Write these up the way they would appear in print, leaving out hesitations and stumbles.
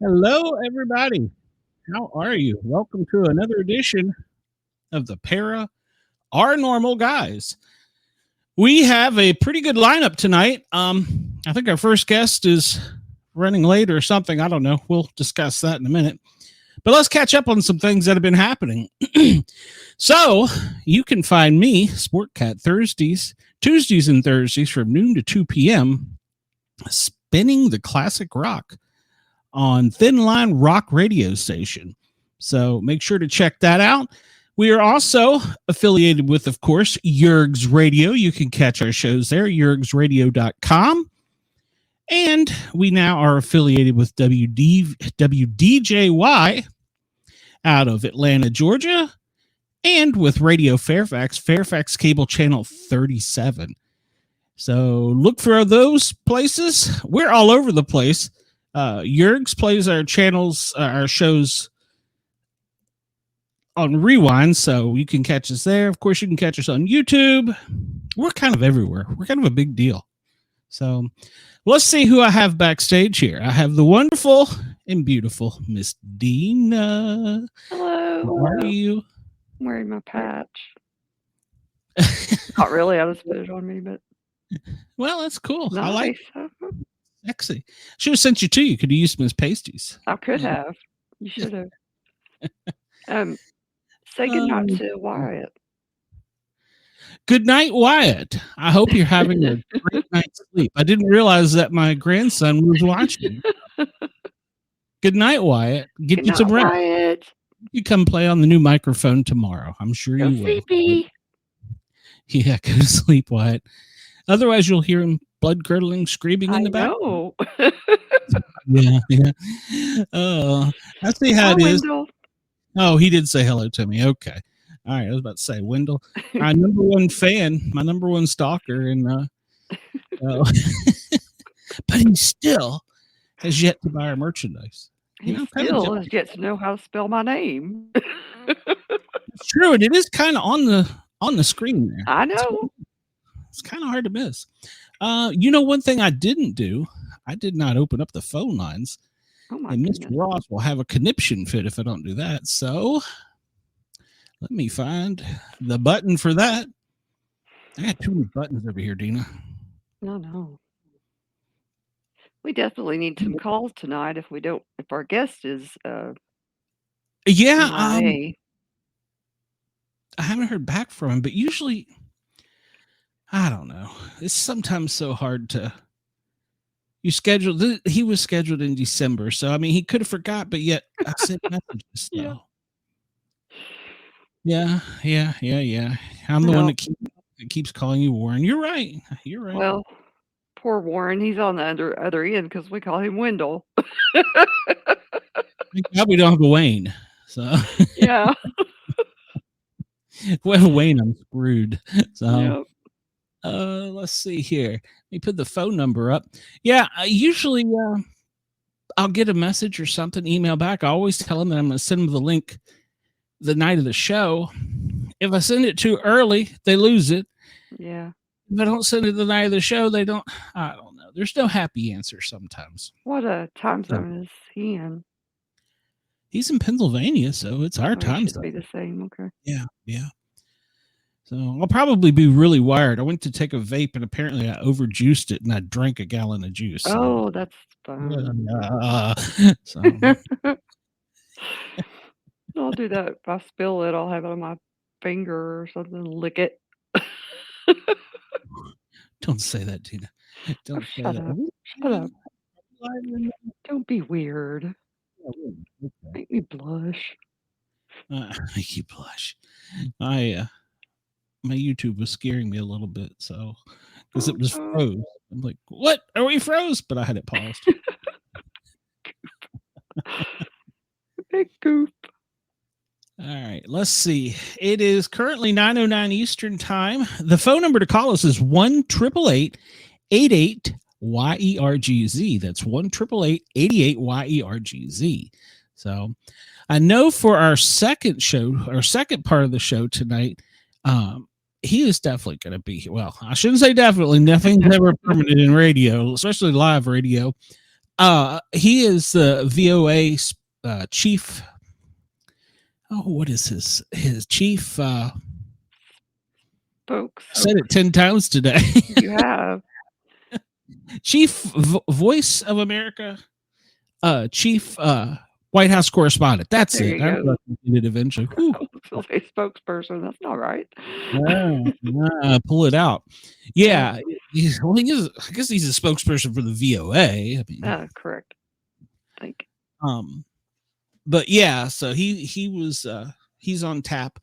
Hello, everybody. How are you? Welcome to another edition of the Para OR Normal Guyz. We have a pretty good lineup tonight. I think our first guest is running late or something. I don't know. We'll discuss that in a minute. But let's catch up on some things that have been happening. So you can find me, Sportcat, Tuesdays and Thursdays from noon to 2 p.m. spinning the classic rock on Thin Line Rock radio station. So make sure to check that out. We are also affiliated with, of course, Yerg's Radio. You can catch our shows there, yergsradio.com. And we now are affiliated with WDJY out of Atlanta, Georgia, and with Radio Fairfax Cable Channel 37. So look for those places. We're all over the place. Yergs plays our shows on Rewind, so you can catch us there. Of course, you can catch us on YouTube. We're kind of everywhere. We're kind of a big deal. So let's see who I have backstage here. I have the wonderful and beautiful Miss Dina. Hello. How are you? I'm wearing my patch. Not really. I just put it on me, but well, that's cool. nice. I like it. Sexy. Should have sent you two. You could have used them as pasties. I could have. You should have. Say goodnight to Wyatt. Good night, Wyatt. I hope you're having a great night's sleep. I didn't realize that my grandson was watching. Good night, Wyatt. Get you some rest. Wyatt. You come play on the new microphone tomorrow. I'm sure you will. Sleepy. Yeah, go to sleep, Wyatt. Otherwise, you'll hear him blood-curdling screaming in the back. Oh, yeah. I see how it is. Wendell. Oh, he did say hello to me. Okay. All right. I was about to say, Wendell, my number one fan, my number one stalker, and but he still has yet to buy our merchandise. He still has yet to know how to spell my name. It's true, and it is kind of on the screen there. I know. It's kind of hard to miss. One thing I didn't do, I did not open up the phone lines. Oh my and goodness. Mr. Ross will have a conniption fit if I don't do that. So let me find the button for that. I got too many buttons over here, Dina. No. We definitely need some calls tonight if our guest is I haven't heard back from him, but usually I don't know. It's sometimes so hard to he was scheduled in December, so I mean he could have forgot, but yet I sent messages. So. Yeah. I'm the one that keeps calling you Warren. You're right. Well, poor Warren. He's on the other end because we call him Wendell. Thank God we don't have a Wayne. So yeah. If we have a Wayne, I'm screwed. So. Yep. Let's see here. Let me put the phone number up. Yeah, usually I'll get a message or something, email back. I always tell them that I'm going to send them the link the night of the show. If I send it too early, they lose it. Yeah. If I don't send it the night of the show, I don't know. There's no happy answer sometimes. What time zone is he in? He's in Pennsylvania, so it's our time zone. Be the same. Okay. Yeah. So I'll probably be really wired. I went to take a vape and apparently I overjuiced it and I drank a gallon of juice. Oh, that's fun. So. I'll do that. If I spill it, I'll have it on my finger or something. Lick it. Don't say that, Tina. Don't say shut that. Shut up. Don't be weird. Make me blush. Make you blush. My YouTube was scaring me a little bit, so because it was froze. I'm like, what? Are we froze? But I had it paused. Big goop. All right, let's see. It is currently 9:09 Eastern Time. The phone number to call us is 1-888-88-YERGZ. That's 1-888-88-YERGZ. So I know for our second part of the show tonight, he is definitely going to be here. Well, I shouldn't say definitely. Nothing's ever permanent in radio, especially live radio. He is the VOA chief. Oh, what is his chief? Folks, said it 10 times today. You have Chief Voice of America, Chief White House Correspondent. That's there it. I it eventually. A spokesperson. That's not right. Pull it out. Yeah. I guess he's a spokesperson for the VOA. I mean, correct. Thank you. But yeah, so he was he's on tap.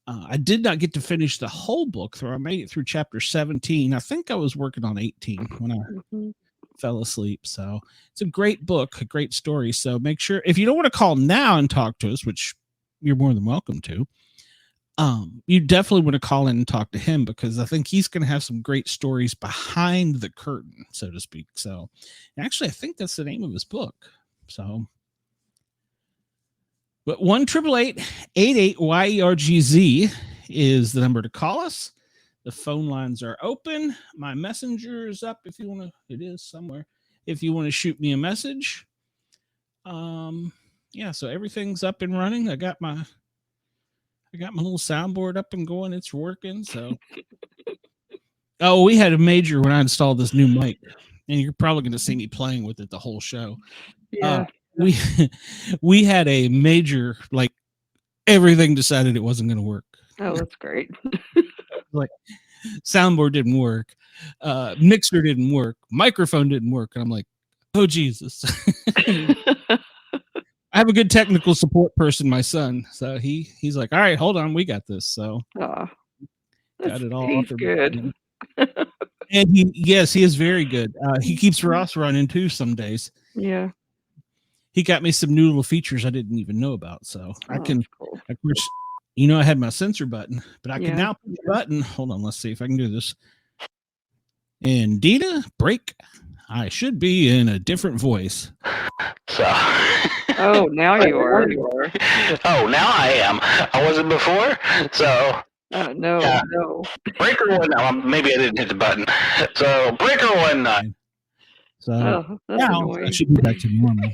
I did not get to finish the whole book through. I made it through chapter 17. I think I was working on 18 when I fell asleep. So it's a great book, a great story. So make sure, if you don't want to call now and talk to us, which you're more than welcome to, you definitely want to call in and talk to him, because I think he's going to have some great stories behind the curtain, so to speak. So actually, I think that's the name of his book. So, but 1-888-88-YERGZ is the number to call us. The phone lines are open. My messenger is up if you want to. It is somewhere. If you want to shoot me a message. Yeah, so everything's up and running. I got my little soundboard up and going. It's working. So, oh, we had a major when I installed this new mic, and you're probably going to see me playing with it the whole show. Yeah. We had a major, like, everything decided it wasn't going to work. Oh, that's great. Like, soundboard didn't work, mixer didn't work, microphone didn't work, and I'm like, oh Jesus. I have a good technical support person, my son, so he's like, all right, hold on, we got this. So got it all. He's good. And he is very good. He keeps Ross running too some days. Yeah. He got me some new little features I didn't even know about. So I can, cool. Of course, I had my sensor button, but I can now push the button. Hold on, let's see if I can do this. And Dina, break. I should be in a different voice. So. Oh, now you are. Oh, now I am. I wasn't before. So. No. Breaker one. Maybe I didn't hit the button. So breaker one. So now I should be back to normal.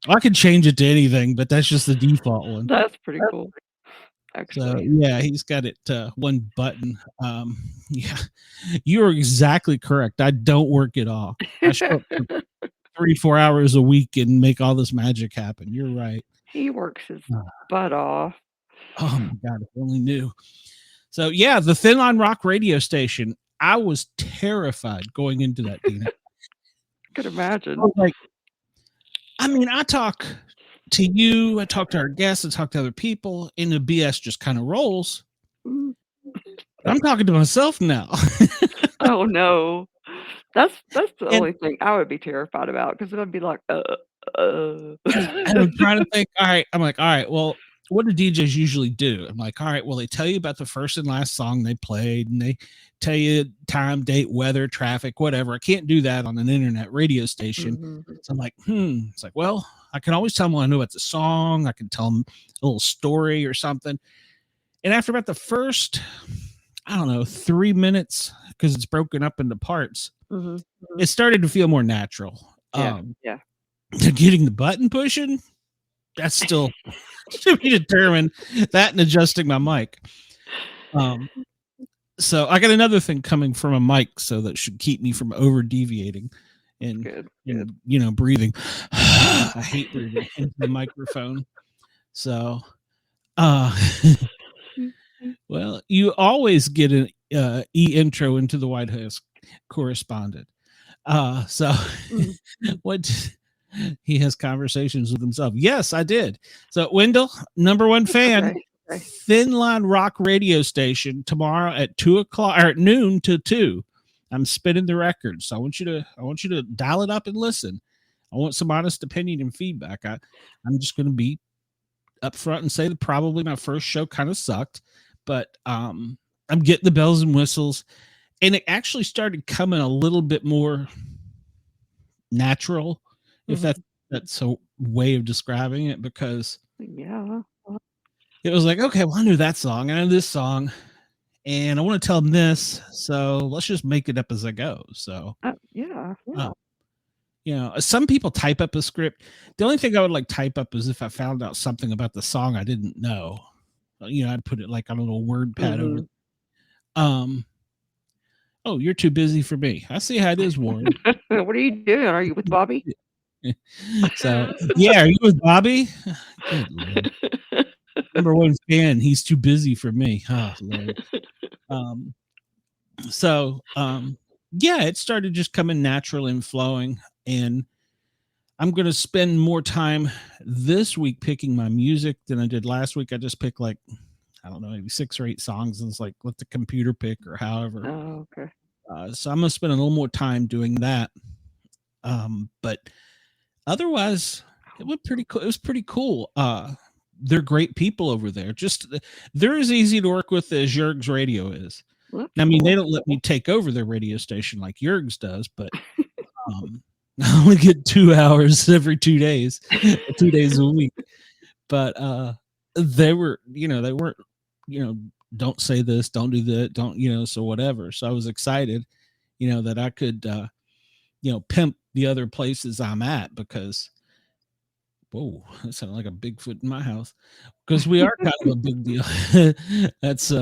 I could change it to anything, but that's just the default one. That's pretty cool. Actually. So yeah, he's got it one button. Yeah, you're exactly correct. I don't work at all. I show up for 3-4 hours a week and make all this magic happen. You're right. He works his butt off. Oh my God, if only knew. So yeah, the Thin Line Rock radio station. I was terrified going into that, Dina. Could imagine. I talk to you, I talk to our guests, I talk to other people, and the BS just kind of rolls. I'm talking to myself now. Oh no. That's the only thing I would be terrified about, because I'd be like, And I'm trying to think, all right, well, what do DJs usually do? I'm like, all right, well, they tell you about the first and last song they played, and they tell you time, date, weather, traffic, whatever. I can't do that on an internet radio station. Mm-hmm. So I'm like, It's like, well, I can always tell them when I know it's a song. I can tell them a little story or something. And after about the first, 3 minutes, because it's broken up into parts, it started to feel more natural. Yeah. Getting the button pushing, that's still to be determined. That and adjusting my mic. So I got another thing coming from a mic, so that should keep me from over deviating and breathing. I hate breathing into the microphone. So, well, you always get an intro into the White House Correspondent. So what He has conversations with himself. Yes, I did. So, Wendell, number one fan, Okay. Thin Line Rock radio station tomorrow at 2:00 or at noon to 2. I'm spinning the record, so I want you to dial it up and listen. I want some honest opinion and feedback. I'm just going to be upfront and say that probably my first show kind of sucked, but I'm getting the bells and whistles, and it actually started coming a little bit more natural, if that's a way of describing it, because Yeah. it was like, okay, well, I knew that song, I know this song, and I want to tell them this, so let's just make it up as I go. So, Yeah. some people type up a script. The only thing I would like type up is if I found out something about the song I didn't know. I'd put it like on a little word pad over. Oh, you're too busy for me. I see how it is, Warren. What are you doing? Are you with Bobby? So, yeah, are you with Bobby? Good Lord. Number one fan. He's too busy for me. Oh, Lord. Yeah, it started just coming natural and flowing, and I'm going to spend more time this week picking my music than I did last week. I just picked like, I don't know, maybe 6 or 8 songs, and it's like, let the computer pick or however. Oh, okay. So I'm going to spend a little more time doing that. But otherwise, it was pretty cool. It was pretty cool. They're great people over there. Just they're as easy to work with as Yerg's Radio is. I mean, they don't let me take over their radio station like Yerg's does, but I only get 2 hours every 2 days, 2 days a week. But they weren't, don't say this, don't do that, don't, so whatever. So I was excited, that I could, pimp the other places I'm at, because, whoa, that sounded like a Bigfoot in my house, because we are kind of a big deal. That's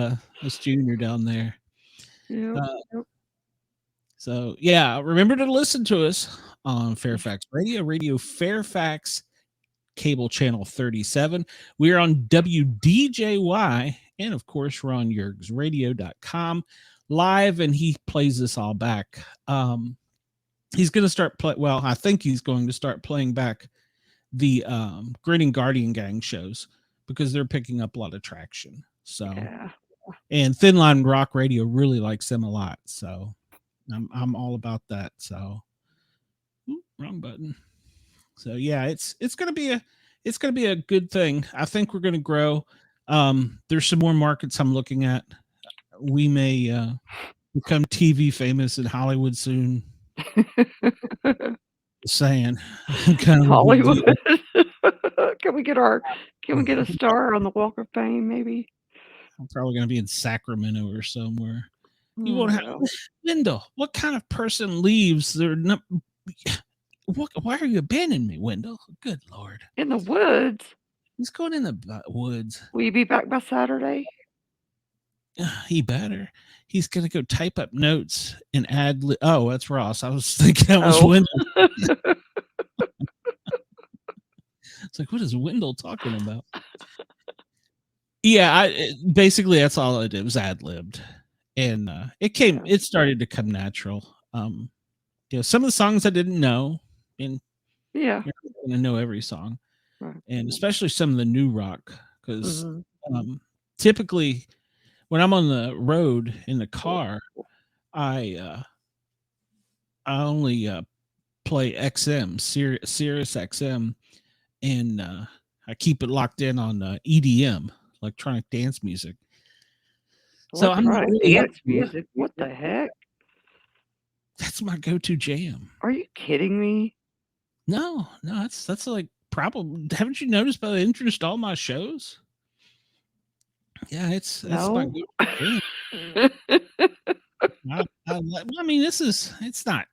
Junior down there. Yep. So yeah, remember to listen to us on Fairfax Radio Fairfax cable channel 37. We are on WDJY, and of course we're on yergsradio.com live, and he plays this all back. He's going to start I think he's going to start playing back the Grinning Guardian Gang shows, because they're picking up a lot of traction. So Yeah. And Thin Line Rock Radio really likes them a lot, so I'm all about that. So, wrong button. So yeah, it's gonna be a good thing. I think we're gonna grow. There's some more markets I'm looking at. We may become TV famous in Hollywood soon. Saying, kind of Hollywood. Can we get a star on the Walk of Fame, maybe? I'm probably going to be in Sacramento or somewhere. You won't have Wendell. What kind of person leaves their? Why are you abandoning me, Wendell? Good Lord! In the woods. He's going in the woods. Will you be back by Saturday? He better. He's going to go type up notes and add. Oh, that's Ross. I was thinking that was Wendell. It's like, what is Wendell talking about? Yeah, basically that's all I did was ad-libbed, and it started to come natural. Some of the songs I didn't know, and you're not going to know every song, right. And especially some of the new rock, because typically when I'm on the road in the car, I only play XM, Sirius XM, and I keep it locked in on EDM, electronic dance music. So I'm not really dance music. What the heck? That's my go-to jam. Are you kidding me? No, that's like probably. Haven't you noticed by the interest all my shows? Yeah, that's my go-to jam. I mean, this isn't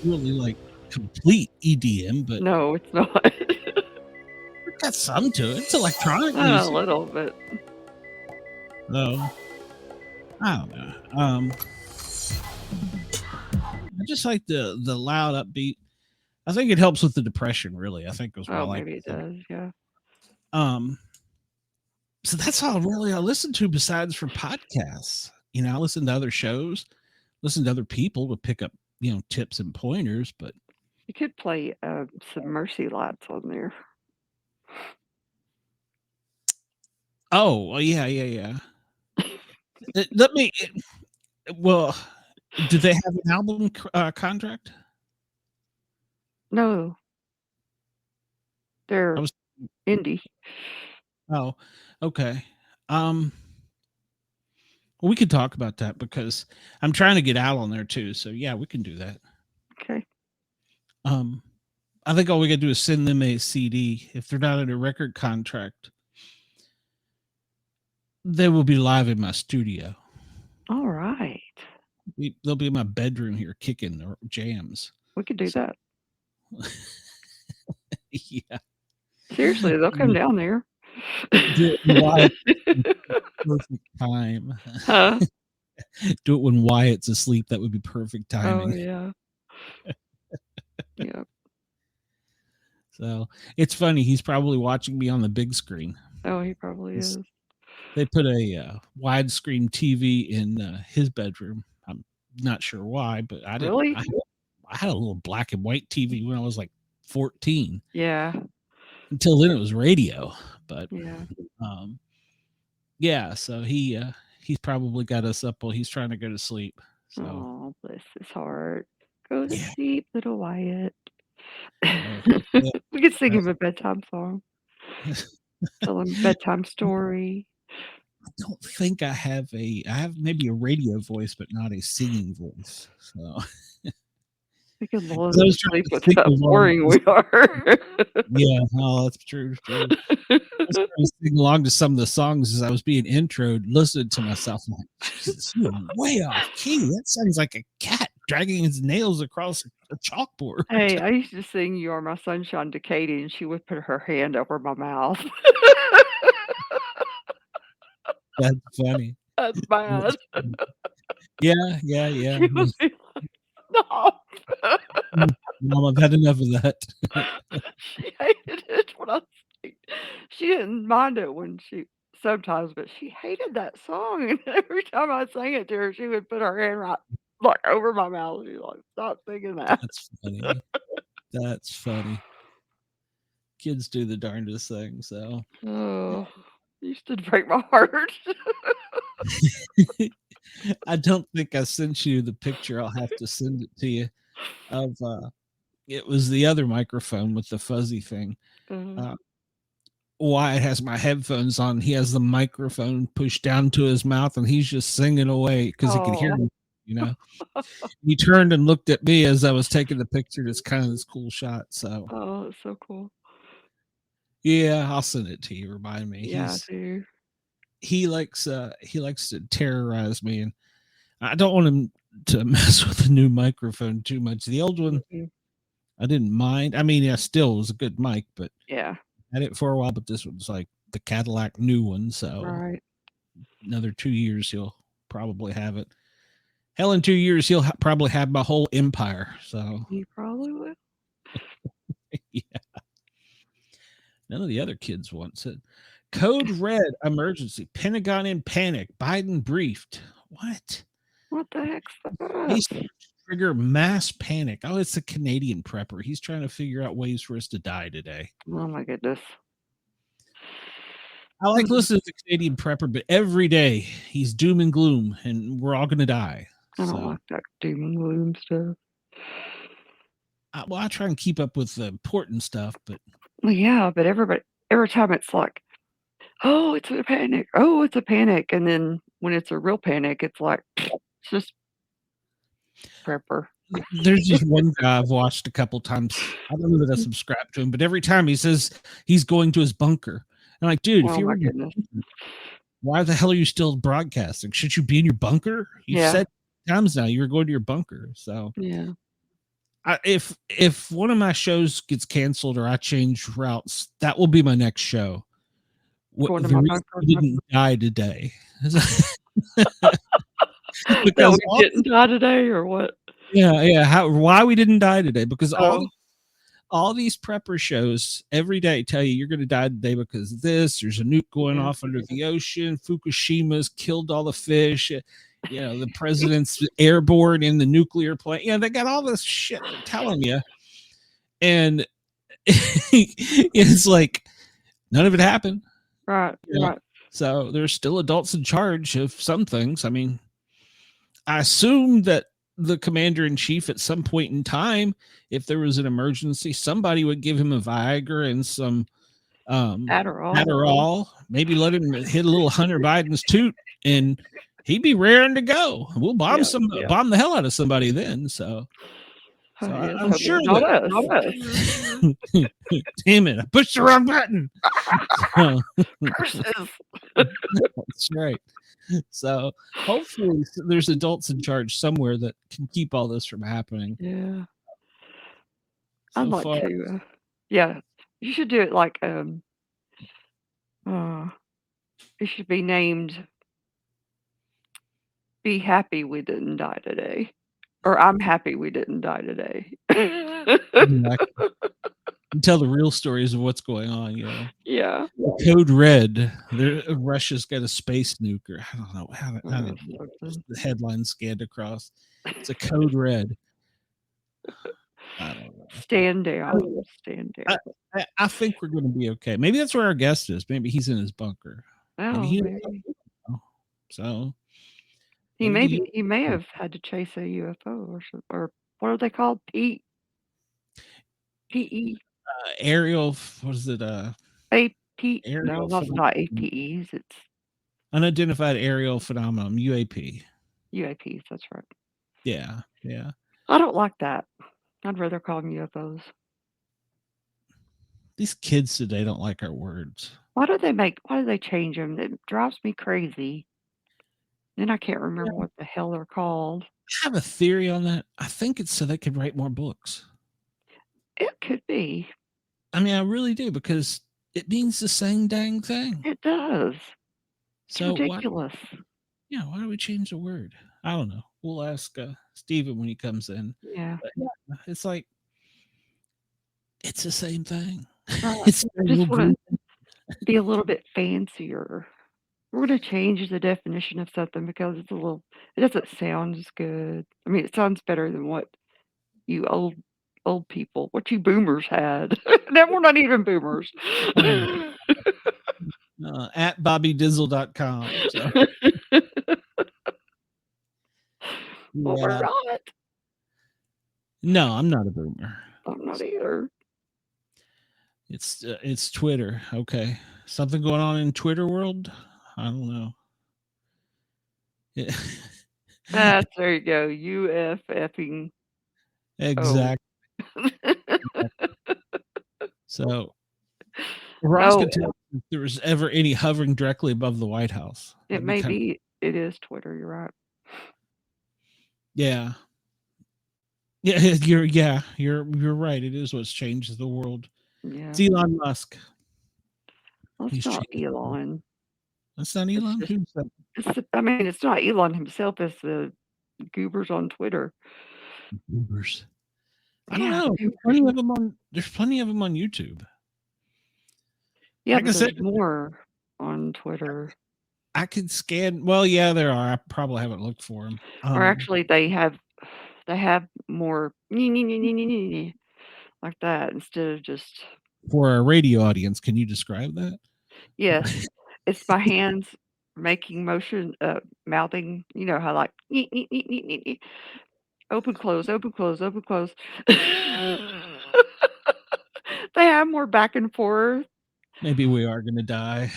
really like complete EDM, but no, it's not. It's got some to it. It's electronic music. A little bit. No, I don't know. I just like the loud upbeat. I think it helps with the depression. Really, I think was what I like. Maybe it does. Yeah. So that's all really I listen to besides for podcasts. I listen to other shows, listen to other people to pick up, tips and pointers. But You could play some Mercy Lights on there. Oh, well, yeah. Let me. Well, do they have an album contract? No, they're I was. indie. Oh, okay. Well, we could talk about that because I'm trying to get Al on there too. So yeah, we can do that. Okay. I think all we gotta do is send them a CD. If they're not in a record contract, they will be live in my studio. All right. They'll be in my bedroom here kicking their jams. We could do that. Yeah. Seriously, they'll come down there. Do it when Wyatt's perfect time. Huh? Do it when Wyatt's asleep. That would be perfect timing. Oh, yeah. Yep. So it's funny. He's probably watching me on the big screen. Oh, he probably is. They put a widescreen TV in his bedroom. I'm not sure why, but I didn't. Really? I had a little black and white TV when I was like 14. Yeah. Until then, it was radio. But Yeah. yeah. So he's probably got us up while he's trying to go to sleep. So Oh, bless his heart. Go to yeah. sleep, little Wyatt. Yeah. We could sing him a bedtime song. Tell him a bedtime story. I don't think I have maybe a radio voice, but not a singing voice. So We could lull I him to was trying sleep to with think how of one. boring we are. Yeah, oh, that's true. I was trying to sing along to some of the songs as I was being introed, listening to myself. I'm like, Jesus, you're way off key. That sounds like a cat dragging his nails across a chalkboard. Hey, I used to sing You Are My Sunshine to Katie, and she would put her hand over my mouth. That's funny. That's bad. Yeah. She would be like, stop. Mom, I've had enough of that. She hated it when I sang. She didn't mind it when sometimes, but she hated that song. And every time I sang it to her, she would put her hand right like over my mouth. She's like, stop singing that. That's funny. That's funny. Kids do the darndest thing. So Oh, used to break my heart. I don't think I sent you the picture. I'll have to send it to you. Of it was the other microphone with the fuzzy thing. Wyatt has my headphones on. He has the microphone pushed down to his mouth, and he's just singing away because he could hear me. You know, he turned and looked at me as I was taking the picture. It's kind of this cool shot. So, oh, it's so cool. Yeah, I'll send it to you. Remind me. Yeah, I do. He likes to terrorize me, and I don't want him to mess with the new microphone too much. The old one, I didn't mind. I mean, yeah, still was a good mic, but yeah, I had it for a while. But this one's like the Cadillac new one, so right. Another 2 years, he'll probably have it. Hell, in 2 years, he'll probably have my whole empire. So He probably will. yeah. None of the other kids want it. Code red emergency. Pentagon in panic. Biden briefed. What? What the heck's He's that? trigger mass panic. Oh, it's a Canadian prepper. He's trying to figure out ways for us to die today. Oh my goodness. I like listening to Canadian prepper, but every day he's doom and gloom, and we're all going to die. I don't like that doom and gloom stuff. I try and keep up with the important stuff, but well, yeah, but every time it's like, oh, it's a panic. Oh, it's a panic, and then when it's a real panic, it's like it's just prepper. There's just one guy I've watched a couple times. I don't know that I subscribe to him, but every time he says he's going to his bunker, I'm like, dude, if you're why the hell are you still broadcasting? Should you be in your bunker? You said times now you were going to your bunker. So yeah. If one of my shows gets canceled or I change routes, that will be my next show. Going to the my reason bunker. we didn't die today. Because we didn't die today, or what? Yeah. Why we didn't die today? Because all these prepper shows every day tell you you're going to die today because of this. There's a nuke going off under the ocean. Fukushima's killed all the fish. You know, the president's airborne in the nuclear plant. Yeah, they got all this shit they're telling you. And it's like none of it happened. Right. Right. So there's still adults in charge of some things. I mean, I assume that the commander in chief at some point in time, if there was an emergency, somebody would give him a Viagra and some Adderall, maybe let him hit a little Hunter Biden's toot, and he'd be raring to go. We'll bomb bomb the hell out of somebody then. So I'm sure not that. Damn it! I pushed the wrong button. Curses. That's right. So hopefully there's adults in charge somewhere that can keep all this from happening. Yeah. So I'd like to. Yeah, you should do it like it should be named "Be happy we didn't die today," or "I'm happy we didn't die today." Exactly. Tell the real stories of what's going on, you know. Yeah. Code Red. Russia's got a space nuke, or I don't know how the headline scanned across. It's a Code Red. I don't know. Stand down. Stand down. I think we're going to be okay. Maybe that's where our guest is. Maybe he's in his bunker. Oh, maybe. So he may have had to chase a UFO or what are they called? PE. Aerial. What is it? AP. No, not APEs. It's unidentified aerial phenomenon. UAP. UAPs. That's right. Yeah. Yeah. I don't like that. I'd rather call them UFOs. These kids today don't like our words. Why do they change them? It drives me crazy. Then I can't remember what the hell they're called. I have a theory on that. I think it's so they could write more books. It could be. I mean, I really do, because it means the same dang thing. It does. So it's ridiculous. Why do we change the word? I don't know. We'll ask Steven when he comes in. Yeah. But it's like, it's the same thing. Just want to be a little bit fancier. We're going to change the definition of something because it doesn't sound as good. I mean, it sounds better than what you old people, what you boomers had. Now we're not even boomers. At BobbyDizzle.com. So. Well, we're not. No, I'm not a boomer. I'm not either. It's Twitter. Okay. Something going on in Twitter world? I don't know. There you go. UFFing. Exactly. So, Ross could tell if there was ever any hovering directly above the White House. It may be. It is Twitter. You're right. Yeah. Yeah, you're right. It is what's changed the world. Yeah. It's Elon Musk. That's not Elon. That's not Elon? Who's that? It's not Elon himself. It's the goobers on Twitter. Goobers. I don't know. There's plenty of them on YouTube. Yeah, like there's more on Twitter. I can scan. Well, yeah, there are. I probably haven't looked for them. Or actually, they have more like that instead of just. For a radio audience, can you describe that? Yes, it's my hands making motion, mouthing. You know how like open, close, open, close, open, close. They have more back and forth. Maybe we are going to die.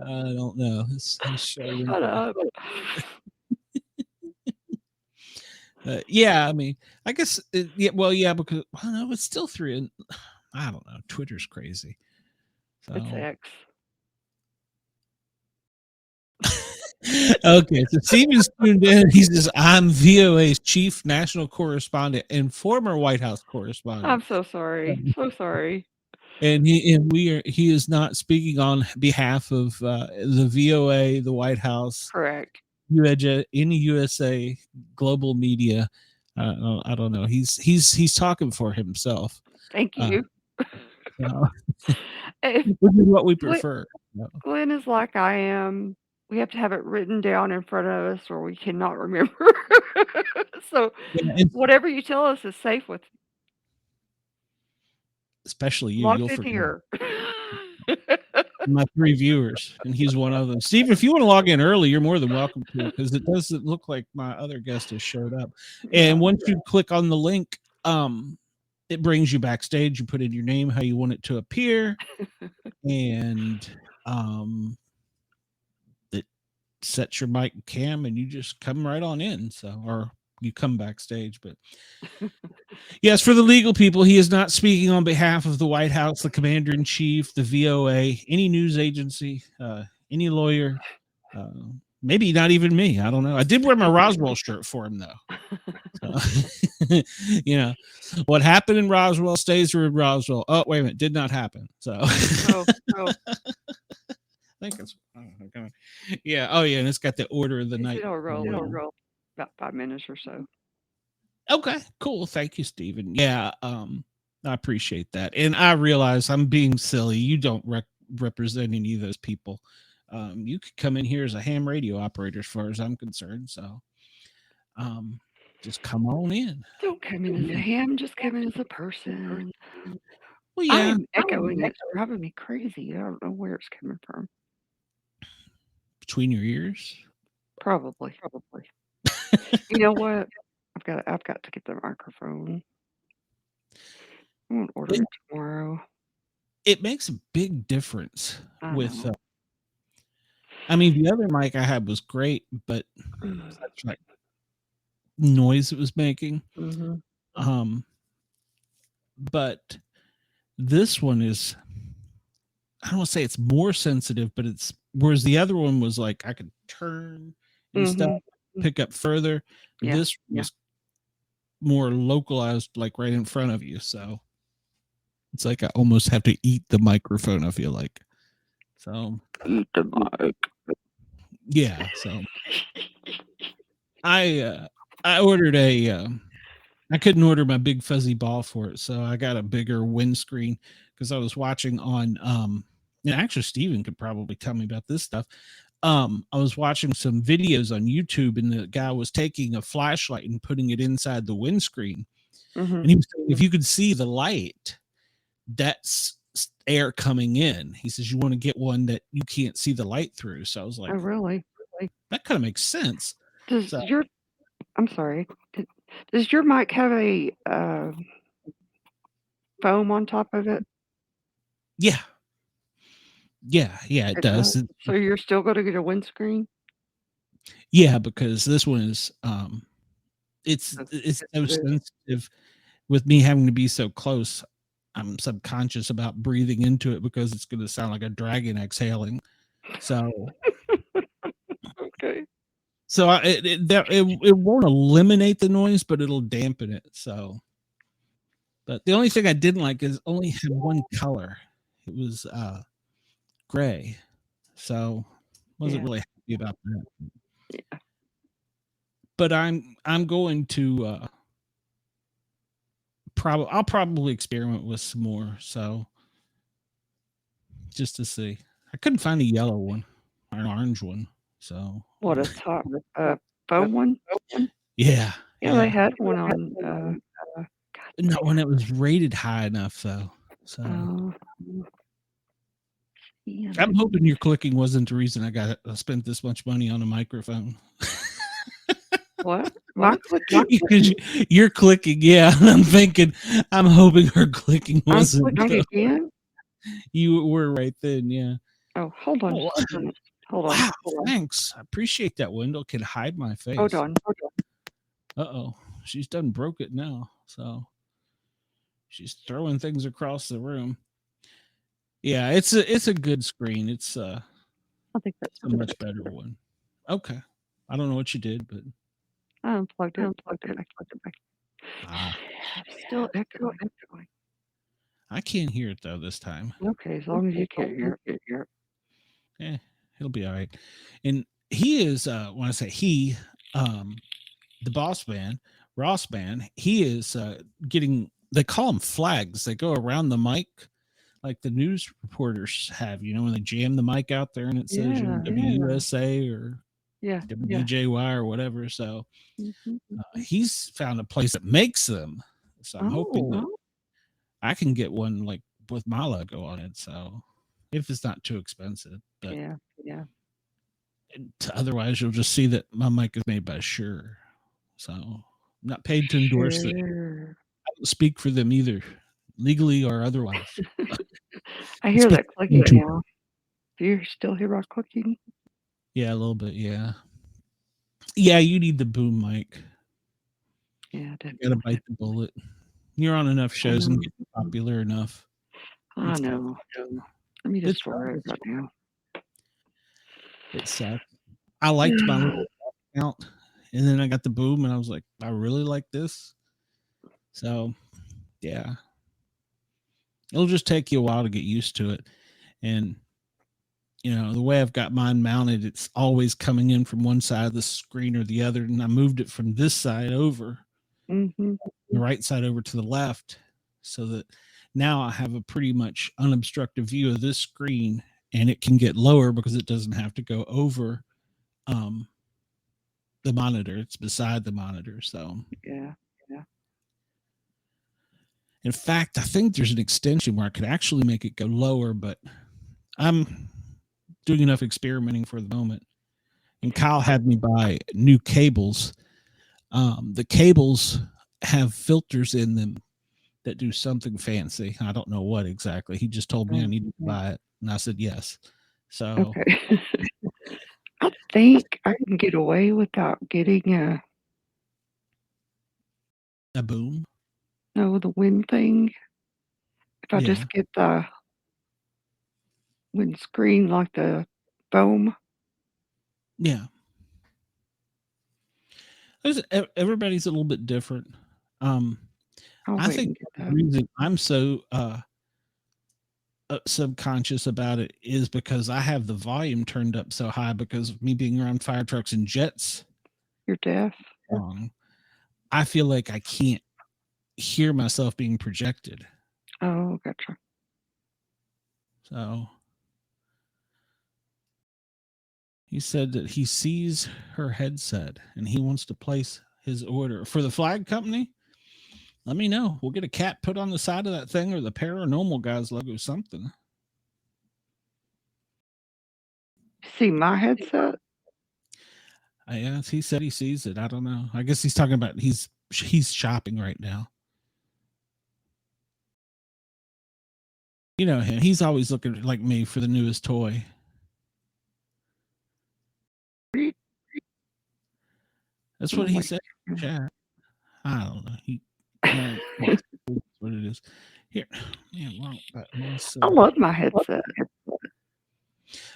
I don't know. This show. Shut up. Yeah, I mean, I guess. Because no, it's still 3. I don't know. Twitter's crazy. So. It's X. Okay, so Steven's tuned in. He says, "I'm VOA's chief national correspondent and former White House correspondent." I'm so sorry. So sorry. And he is not speaking on behalf of the VOA, the White House, correct, any USA global media. I don't know. He's talking for himself. Thank you. Which is what we prefer. Glenn is like I am. We have to have it written down in front of us or we cannot remember. So whatever you tell us is safe with especially you. locked You'll in forget. here. My 3 viewers, and he's one of them. Steve, if you want to log in early, you're more than welcome to, because it doesn't look like my other guest has showed up. And once you click on the link, it brings you backstage. You put in your name, how you want it to appear, and it sets your mic and cam, and you just come right on in. So, or you come backstage, but yes, for the legal people, he is not speaking on behalf of the White House, the Commander-in-Chief, the VOA, any news agency, any lawyer, maybe not even me. I don't know. I did wear my Roswell shirt for him, though. So, you know, what happened in Roswell stays in Roswell. Oh, wait a minute. Did not happen. So, I think it's, yeah. Oh, yeah. And it's got the order of the night. It'll roll about 5 minutes or so. Okay, cool. Thank you, Stephen. Yeah, I appreciate that. And I realize I'm being silly. You don't represent any of those people. You could come in here as a ham radio operator as far as I'm concerned. So just come on in. Don't come in as a ham, just come in as a person. Well, yeah. I'm echoing. It's driving me crazy. I don't know where it's coming from. Between your ears? Probably. You know what? I've got to get the microphone. I'm gonna order it tomorrow. It makes a big difference with. I mean, the other mic I had was great, but that's like noise it was making. Mm-hmm. But this one is, I don't want to say it's more sensitive, but it's, whereas the other one was like I could turn and stuff, pick up further. Yeah. This was more localized, like right in front of you. So it's like I almost have to eat the microphone, I feel like. So eat the mic. Yeah. So I ordered I couldn't order my big fuzzy ball for it, so I got a bigger windscreen because I was watching on and actually Steven could probably tell me about this stuff. I was watching some videos on YouTube, and the guy was taking a flashlight and putting it inside the windscreen. And he was saying, if you could see the light, that's air coming in. He says, you want to get one that you can't see the light through. So I was like, oh, really? That kind of makes sense. I'm sorry. Does your mic have a foam on top of it? Yeah, it does. So you're still going to get a windscreen? Yeah, because this one is it's so sensitive. With me having to be so close, I'm subconscious about breathing into it because it's going to sound like a dragon exhaling. So okay. So it won't eliminate the noise, but it'll dampen it. So, but the only thing I didn't like is only had one color. It was gray. So wasn't really happy about that. Yeah. But I'm going to I'll probably experiment with some more. So just to see. I couldn't find a yellow one or an orange one. So what a top foam one? Yeah. Yeah, they had one on not one that was rated high enough though. So I'm hoping your clicking wasn't the reason I spent this much money on a microphone. What? My clicking? Because you're clicking, yeah. I'm thinking, I'm hoping her clicking wasn't. Again? You were right then, yeah. Oh, hold on. Hold on. Wow, thanks. I appreciate that. Window can hide my face. Hold on. Uh-oh. She's done broke it now. So she's throwing things across the room. Yeah, it's a good screen. It's I think that's a much better one. Okay. I don't know what you did, but I unplugged it. I plugged it back. Still echoing. I can't hear it though this time. Okay, as long as you can't hear it. Yeah, he'll be all right. And he is when I say he, the boss man, Ross man, he is getting, they call them flags. They go around the mic like the news reporters have, when they jam the mic out there and it says Yeah. WUSA or Yeah. WDJY or whatever. So Mhm. he's found a place that makes them. So I'm hoping that I can get one like with my logo on it. So if it's not too expensive, but Yeah. otherwise you'll just see that my mic is made by Shure. So I'm not paid to endorse it. Sure. I don't speak for them either, legally or otherwise. I hear Speak that clicking to- now. Do you still hear my clicking? Yeah, a little bit. Yeah. Yeah, you need the boom mic. Yeah, You gotta definitely. bite the bullet. You're on enough shows and know. get popular enough. I know. Let me It's destroy it right now. It sucks. I liked my little account, and then I got the boom, and I was like, I really like this. So, yeah, it'll just take you a while to get used to it. And the way I've got mine mounted, it's always coming in from one side of the screen or the other, and I moved it from this side over, Mm-hmm. the right side over to the left, so that now I have a pretty much unobstructed view of this screen, and it can get lower because it doesn't have to go over the monitor. It's beside the monitor. So Yeah. in fact, I think there's an extension where I could actually make it go lower, but I'm doing enough experimenting for the moment. And Kyle had me buy new cables. The cables have filters in them that do something fancy. I don't know what exactly. He just told me I needed to buy it, and I said yes. So Okay. I think I can get away without getting a boom. the wind thing. If I Yeah. just get the windscreen like the foam. Yeah. Everybody's a little bit different. I think the reason I'm so subconscious about it is because I have the volume turned up so high because of me being around fire trucks and jets. You're deaf. I feel like I can't hear myself being projected. Oh, gotcha. So he said that he sees her headset and he wants to place his order for the flag company. Let me know. We'll get a cat put on the side of that thing or the Paranormal Guyz logo, something. See my headset? Yeah, he said he sees it. I don't know. I guess he's talking about he's shopping right now. You know him. He's always looking like me for the newest toy. That's what he said. Yeah. I don't know. What it is. Here. Yeah, I love my headset.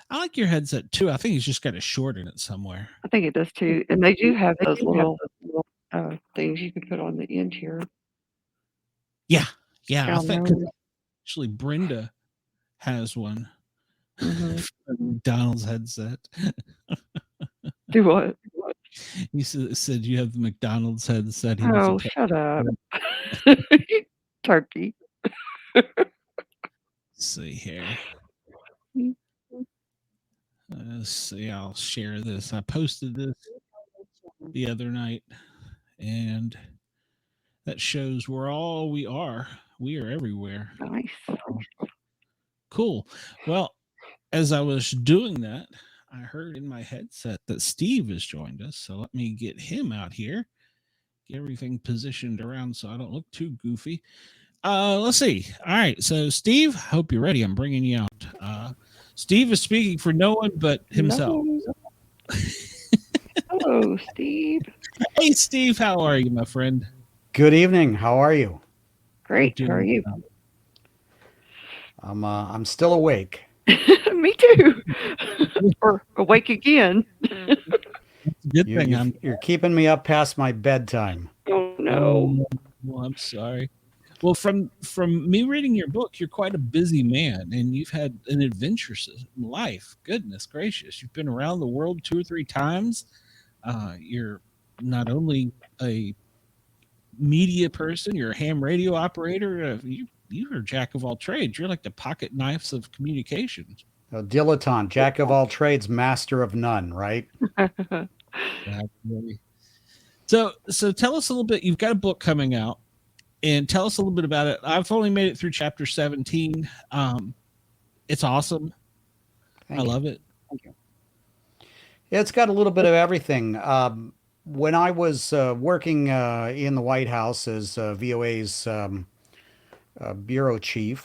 I like your headset too. I think he's just got a short in it somewhere. I think it does too. And they do have those little things you can put on the end here. Yeah. I think actually Brenda has one. McDonald's headset. Do what? You said you have the McDonald's headset. Oh, shut up. Turkey. Let's see here. Let's see. I'll share this. I posted this the other night, and that shows we're all we are. We are everywhere. Nice. Cool. Well, as I was doing that, I heard in my headset that Steve has joined us. So let me get him out here. Get everything positioned around so I don't look too goofy. Let's see. All right. So, Steve, hope you're ready. I'm bringing you out. Steve is speaking for no one but himself. Hello, Steve. Hey, Steve. How are you, my friend? Good evening. How are you? Great. How are you? I'm still awake. Me too. Or awake again. Good thing you're keeping me up past my bedtime. Oh no. Well, I'm sorry. Well, from me reading your book, you're quite a busy man, and you've had an adventurous life. Goodness gracious, you've been around the world 2 or 3 times. You're not only a media person, you're a ham radio operator. you're a jack of all trades. You're like the pocket knives of communications. A dilettante, jack of all trades, master of none, right? Absolutely. So tell us a little bit. You've got a book coming out, and tell us a little bit about it. I've only made it through chapter 17. It's awesome. I love it. Thank you. Yeah, it's got a little bit of everything. When I was working in the White House as VOA's bureau chief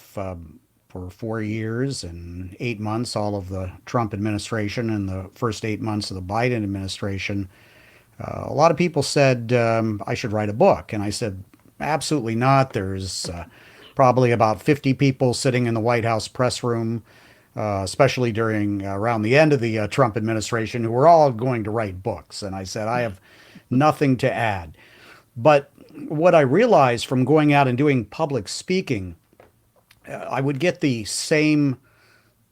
for 4 years and 8 months, all of the Trump administration and the first 8 months of the Biden administration, a lot of people said I should write a book. And I said, absolutely not. There's probably about 50 people sitting in the White House press room, especially during around the end of the Trump administration, who were all going to write books. And I said, I have nothing to add. But what I realized from going out and doing public speaking, I would get the same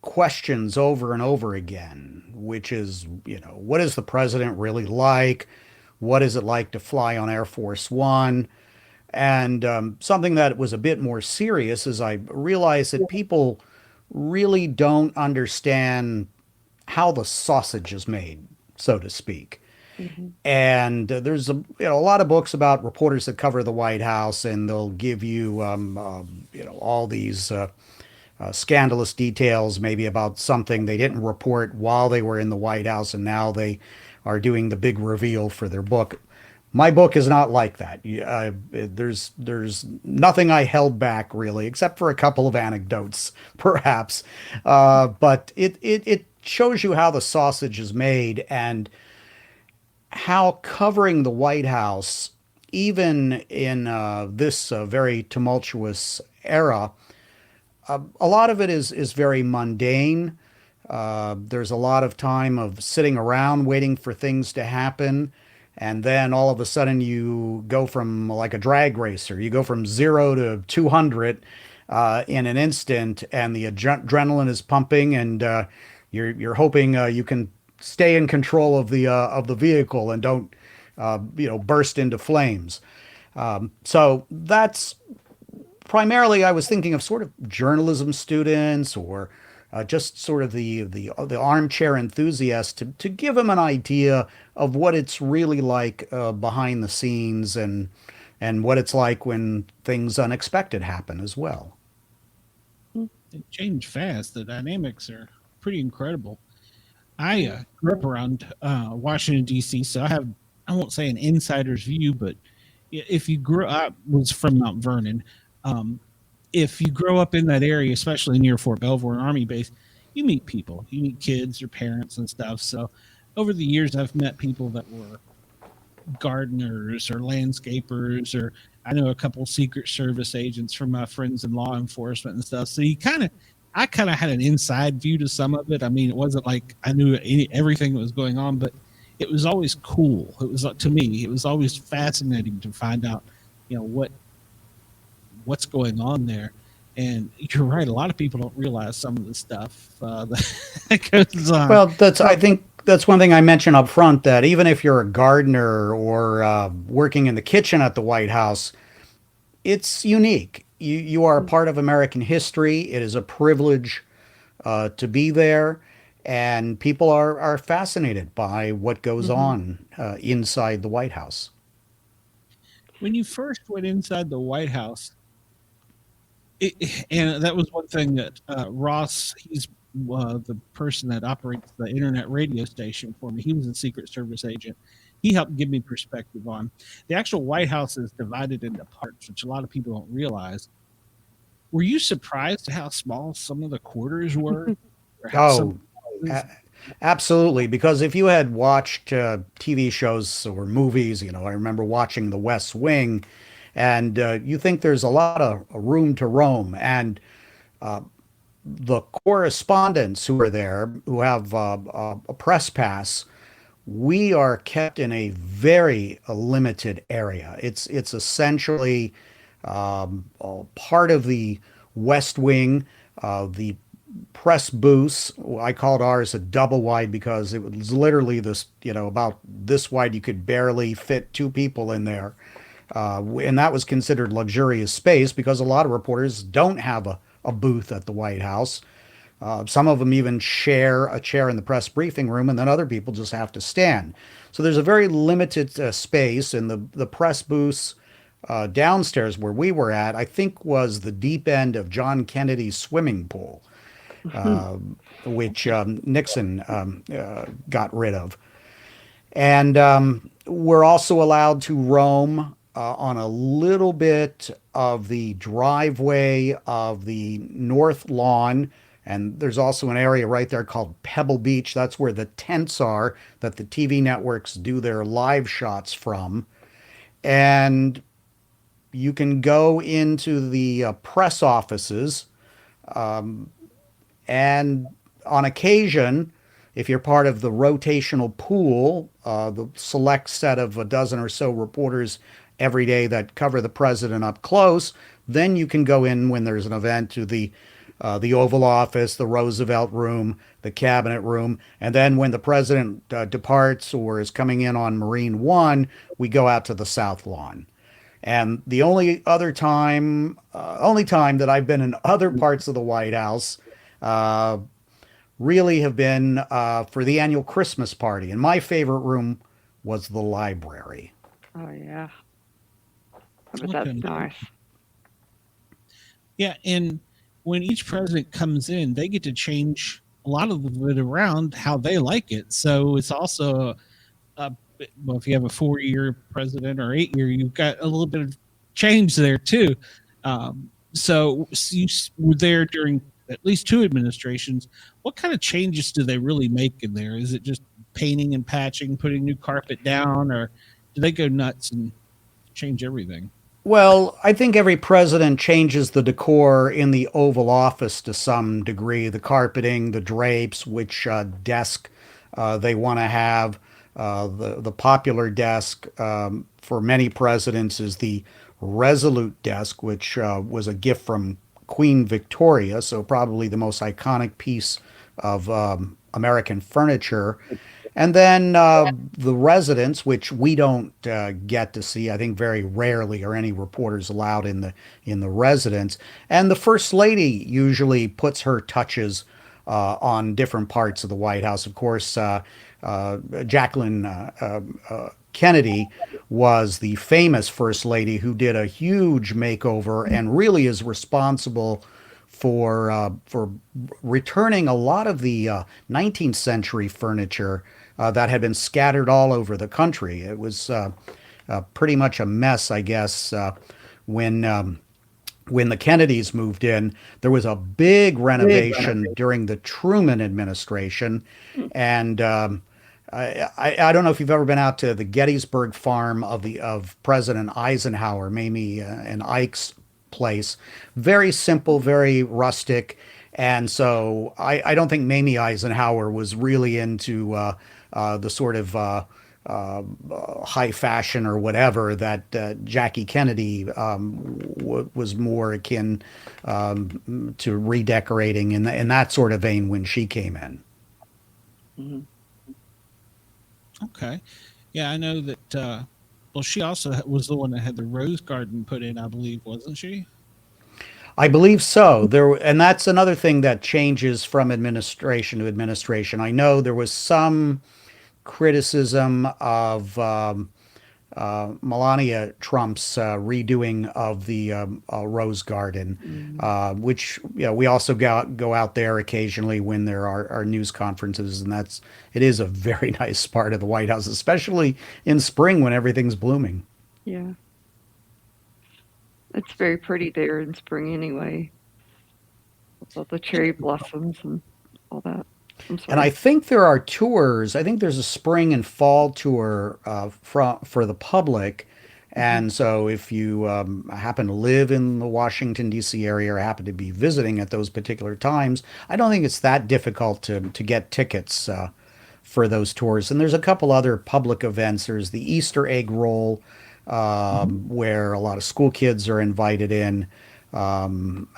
questions over and over again, which is, what is the president really like? What is it like to fly on Air Force One? And something that was a bit more serious is I realized that people really don't understand how the sausage is made, so to speak. And there's a lot of books about reporters that cover the White House, and they'll give you all these scandalous details, maybe about something they didn't report while they were in the White House, and now they are doing the big reveal for their book. My book is not like that. There's nothing I held back really, except for a couple of anecdotes, perhaps. But it shows you how the sausage is made and how covering the White House, even in this very tumultuous era, a lot of it is very mundane. There's a lot of time of sitting around waiting for things to happen. And then all of a sudden you go from, like a drag racer, you go from 0 to 200 in an instant, and the adrenaline is pumping, and you're hoping you can stay in control of the vehicle and don't burst into flames. So that's primarily, I was thinking of sort of journalism students, or just sort of the armchair enthusiast, to give them an idea of what it's really like behind the scenes, and what it's like when things unexpected happen as well. It changed fast. The dynamics are pretty incredible. I grew up around Washington, D.C., so I won't say an insider's view, but if you grew up, was from Mount Vernon. If you grow up in that area, especially near Fort Belvoir, an Army base, you meet people. You meet kids or parents and stuff. So over the years, I've met people that were gardeners or landscapers, or I know a couple Secret Service agents from my friends in law enforcement and stuff. So I kind of had an inside view to some of it. I mean, it wasn't like I knew everything that was going on, but it was always cool. It was, to me, it was always fascinating to find out, what's going on there. And you're right, a lot of people don't realize some of the stuff that goes on. Well, I think that's one thing I mentioned up front, that even if you're a gardener or working in the kitchen at the White House, it's unique. You are a part of American history. It is a privilege to be there, and people are fascinated by what goes on inside the White House. When you first went inside the White House, and that was one thing that Ross, he's the person that operates the internet radio station for me. He was a Secret Service agent. He helped give me perspective on the actual White House is divided into parts, which a lot of people don't realize. Were you surprised at how small some of the quarters were? Absolutely. Because if you had watched TV shows or movies, I remember watching The West Wing, and you think there's a lot of room to roam. And the correspondents who are there, who have a press pass, we are kept in a very limited area. It's essentially part of the West Wing, the press booths. I called ours a double wide because it was literally this, about this wide. You could barely fit two people in there. And that was considered luxurious space because a lot of reporters don't have a booth at the White House. Some of them even share a chair in the press briefing room, and then other people just have to stand. So there's a very limited space, and the press booths downstairs where we were at, I think, was the deep end of John Kennedy's swimming pool, which Nixon got rid of. And we're also allowed to roam on a little bit of the driveway of the north lawn. And there's also an area right there called Pebble Beach. That's where the tents are that the TV networks do their live shots from. And you can go into the press offices. And on occasion, if you're part of the rotational pool, the select set of a dozen or so reporters every day that cover the president up close, then you can go in when there's an event to the Oval Office, the Roosevelt Room, the Cabinet Room, and then when the president departs or is coming in on Marine One, we go out to the South Lawn. And the only time that I've been in other parts of the White House really have been for the annual Christmas party. And my favorite room was the library. Oh, yeah. But that's nice. Yeah, and when each president comes in, they get to change a lot of it around how they like it. So it's also, well, if you have a 4-year president or 8-year, you've got a little bit of change there too. So you were there during at least 2 administrations. What kind of changes do they really make in there? Is it just painting and patching, putting new carpet down, or do they go nuts and change everything? Well, I think every president changes the decor in the Oval Office to some degree. The carpeting, the drapes, which desk they want to have. The popular desk for many presidents is the Resolute desk, which was a gift from Queen Victoria, so probably the most iconic piece of American furniture. And then the residence, which we don't get to see, I think very rarely are any reporters allowed in the residence. And the First Lady usually puts her touches on different parts of the White House. Of course, Jacqueline Kennedy was the famous First Lady who did a huge makeover and really is responsible for returning a lot of the 19th century furniture that had been scattered all over the country. It was pretty much a mess, I guess, when the Kennedys moved in. There was a big renovation during the Truman administration, and I don't know if you've ever been out to the Gettysburg farm of President Eisenhower, Mamie and Ike's place. Very simple, very rustic. And so I don't think Mamie Eisenhower was really into the sort of high fashion or whatever that Jackie Kennedy was more akin to redecorating in that sort of vein when she came in. Mm-hmm. Okay. Yeah, I know that, well, she also was the one that had the rose garden put in, I believe, wasn't she? I believe so. And that's another thing that changes from administration to administration. I know there was some criticism of Melania Trump's redoing of the Rose Garden, which we also go out there occasionally when there are news conferences, and it is a very nice part of the White House, especially in spring when everything's blooming. Yeah. It's very pretty there in spring anyway. With all the cherry blossoms and all that. And I think there are tours. I think there's a spring and fall tour for the public. And so if you happen to live in the Washington, D.C. area or happen to be visiting at those particular times, I don't think it's that difficult to get tickets for those tours. And there's a couple other public events. There's the Easter egg roll, where a lot of school kids are invited in, and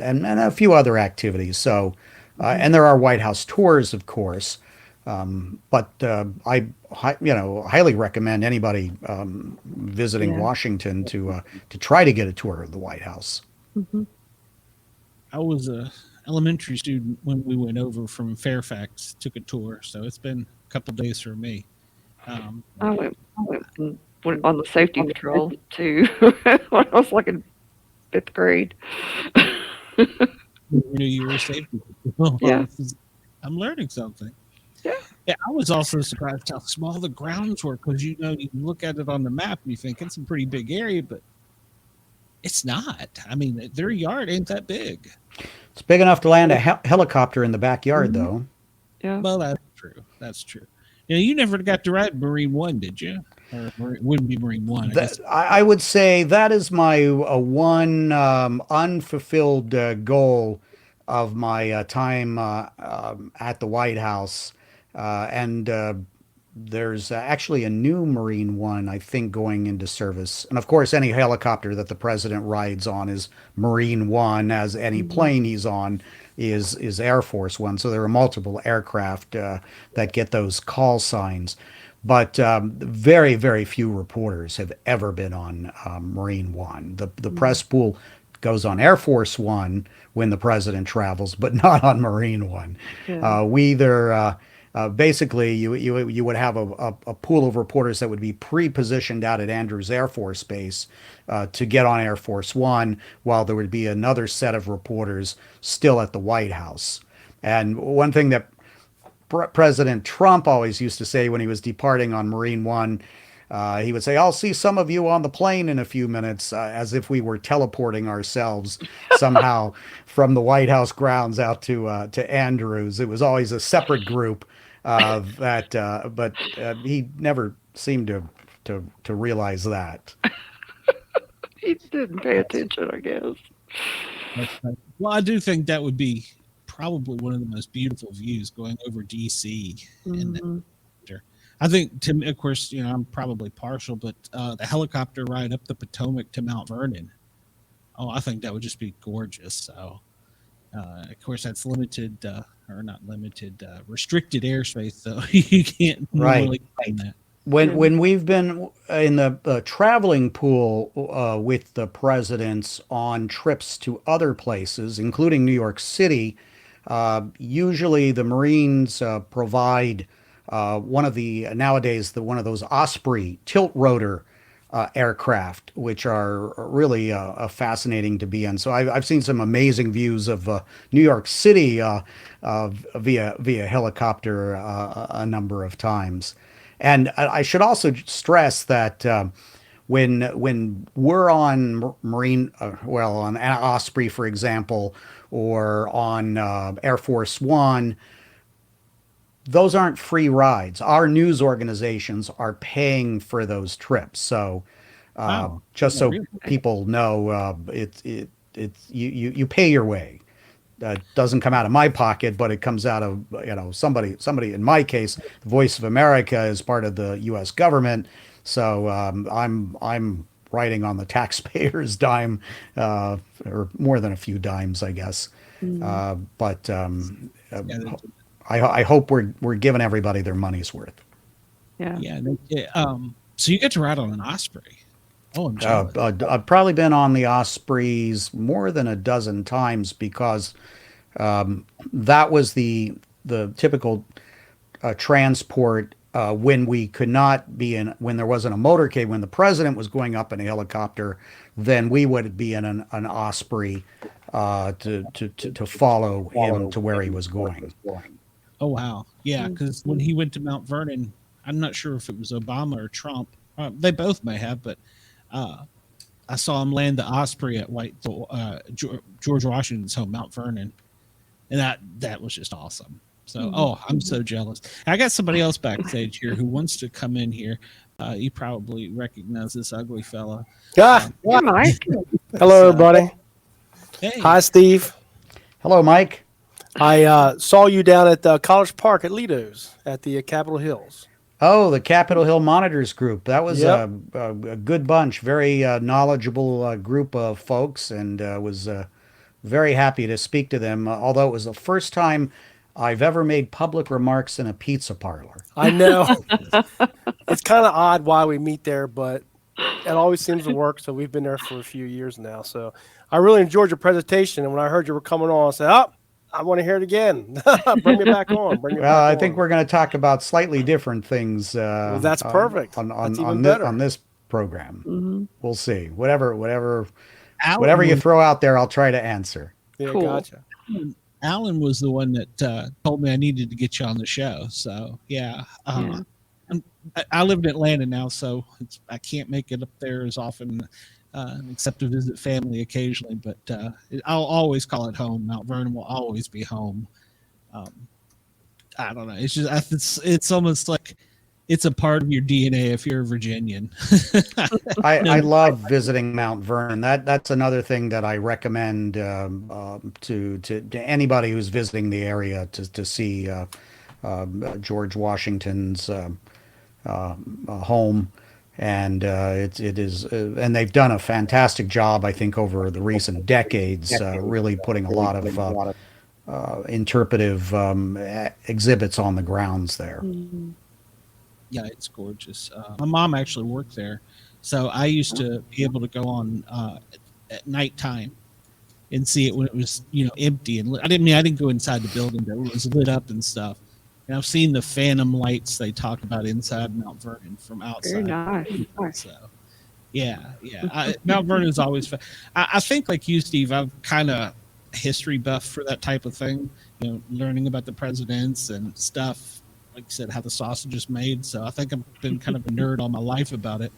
a few other activities. So, and there are White House tours, of course. But I highly recommend anybody visiting Yeah. Washington to try to get a tour of the White House. Mhm. I was a elementary student when we went over from Fairfax, took a tour, so it's been a couple days for me. I went on the safety patrol too when I was like in 5th grade. Knew you were a safety. Yeah. I'm learning something. Yeah. Yeah, I was also surprised how small the grounds were because you can look at it on the map and you think it's a pretty big area, but it's not. I mean, their yard ain't that big. It's big enough to land a helicopter in the backyard, though. Yeah. Well, that's true. That's true. You never got to ride Marine One, did you? Or it wouldn't be Marine One. I would say that is my one unfulfilled goal of my time at the White House. And there's actually a new Marine One, I think, going into service. And of course, any helicopter that the president rides on is Marine One, as any plane he's on is Air Force One. So there are multiple aircraft that get those call signs. But very, very few reporters have ever been on Marine One. The press pool goes on Air Force One when the president travels, but not on Marine One. Yeah. We either basically you would have a pool of reporters that would be pre-positioned out at Andrews Air Force Base to get on Air Force One, while there would be another set of reporters still at the White House. And one thing that President Trump always used to say when he was departing on Marine One, he would say, "I'll see some of you on the plane in a few minutes," as if we were teleporting ourselves somehow from the White House grounds out to Andrews. It was always a separate group but he never seemed to realize that. He didn't pay attention, I guess. Well, I do think that would be probably one of the most beautiful views going over DC. And I think, of course, I'm probably partial, but the helicopter ride up the Potomac to Mount Vernon, I think that would just be gorgeous. So, of course, that's limited, or not limited, restricted airspace, so you can't normally claim that. When we've been in the traveling pool with the presidents on trips to other places, including New York City, usually the Marines provide one of those Osprey tilt rotor aircraft, which are really fascinating to be in. So I've seen some amazing views of New York City via helicopter a number of times. And I should also stress that when we're on Marine, on Osprey, for example, or on Air Force One, those aren't free rides. Our news organizations are paying for those trips. So just so people know, you pay your way. Doesn't come out of my pocket, but it comes out of somebody. In my case, the Voice of America is part of the U.S. government, so I'm riding on the taxpayer's dime, or more than a few dimes, I guess. But I hope we're giving everybody their money's worth. Yeah. So you get to ride on an Osprey. Oh, I'm jealous. I've probably been on the Ospreys more than a dozen times because that was the typical transport when we could not be when there wasn't a motorcade. When the president was going up in a helicopter, then we would be in an Osprey to follow him to where he was going. Oh, wow. Yeah, because when he went to Mount Vernon, I'm not sure if it was Obama or Trump. They both may have, but I saw him land the Osprey at George Washington's home, Mount Vernon, and that was just awesome. So, I'm so jealous. I got somebody else backstage here who wants to come in here. You probably recognize this ugly fella. Mike. Hello, everybody. Hey. Hi, Steve. Hello, Mike. I saw you down at College Park at Lido's at the Capitol Hills. Oh, the Capitol Hill Monitors Group. That was a good bunch, very knowledgeable group of folks, and was very happy to speak to them. Although it was the first time I've ever made public remarks in a pizza parlor. I know. It's kind of odd why we meet there, but it always seems to work. So we've been there for a few years now. So I really enjoyed your presentation. And when I heard you were coming on, I said, oh, I want to hear it again. Bring me back on. Well, I think we're going to talk about slightly different things. Well, that's perfect. That's even better. On this program. Mm-hmm. We'll see. Whatever Alan you was, throw out there, I'll try to answer. Yeah, Cool. gotcha. Alan was the one that told me I needed to get you on the show. So yeah, I live in Atlanta now, so I can't make it up there as often, except to visit family occasionally. But I'll always call it home. Mount Vernon will always be home. I don't know. It's just it's almost like it's a part of your DNA if you're a Virginian. I love visiting Mount Vernon. That's another thing that I recommend to anybody who's visiting the area to see George Washington's home, and it is and they've done a fantastic job, I think, over the recent decades, really putting a lot of interpretive exhibits on the grounds there. Mm-hmm. Yeah, it's gorgeous. My mom actually worked there, so I used to be able to go on at nighttime and see it when it was empty. And I didn't go inside the building, but it was lit up and stuff. And I've seen the phantom lights they talk about inside Mount Vernon from outside. Very nice. So, yeah. Mount Vernon is always fun. I think, like you, Steve, I'm kind of history buff for that type of thing. Learning about the presidents and stuff. Like I said, how the sausage is made. So I think I've been kind of a nerd all my life about it.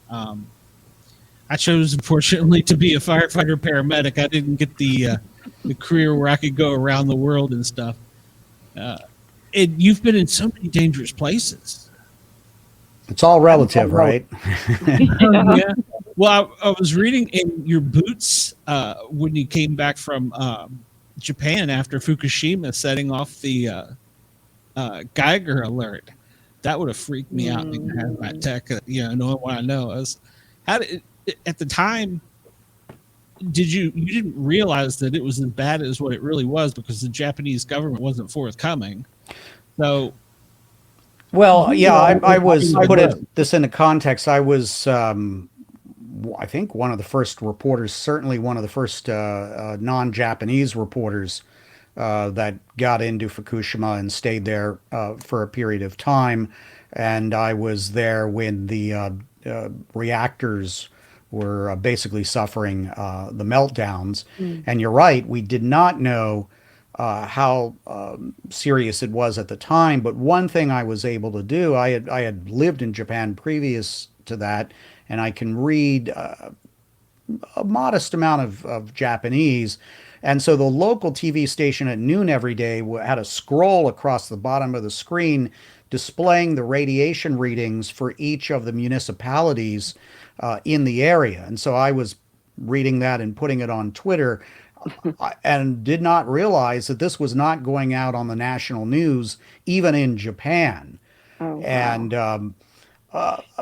I chose, unfortunately, to be a firefighter paramedic. I didn't get the career where I could go around the world and stuff. And you've been in so many dangerous places. It's all relative, right? Yeah. Well, I was reading in your boots when you came back from Japan after Fukushima, setting off the Geiger alert. That would have freaked me out. Being a hazmat tech, knowing what I know. At the time, you didn't realize that it was as bad as what it really was because the Japanese government wasn't forthcoming. So, well, yeah, I was put this into context. I was, I think, one of the first reporters, certainly one of the first non-Japanese reporters that got into Fukushima and stayed there for a period of time. And I was there when the reactors were basically suffering the meltdowns. And you're right, we did not know how serious it was at the time. But one thing I was able to do, I had lived in Japan previous to that, and I can read a modest amount of Japanese. And so the local TV station at noon every day had a scroll across the bottom of the screen displaying the radiation readings for each of the municipalities in the area. And so I was reading that and putting it on Twitter and did not realize that this was not going out on the national news, even in Japan. Oh, wow. And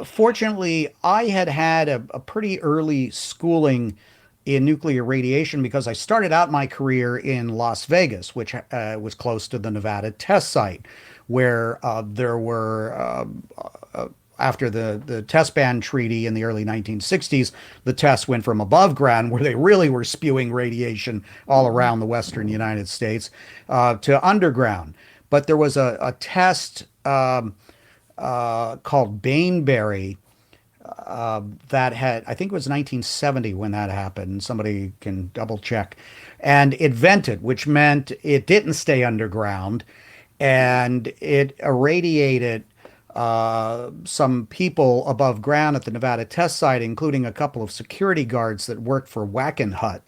fortunately, I had a pretty early schooling in nuclear radiation because I started out my career in Las Vegas, which was close to the Nevada test site, where there were, after the test ban treaty in the early 1960s, the tests went from above ground, where they really were spewing radiation all around the western United States, to underground. But there was a test called Bainbury, that had, I think it was 1970 when that happened. Somebody can double check. And it vented, which meant it didn't stay underground, and it irradiated some people above ground at the Nevada test site, including a couple of security guards that worked for Wackenhut.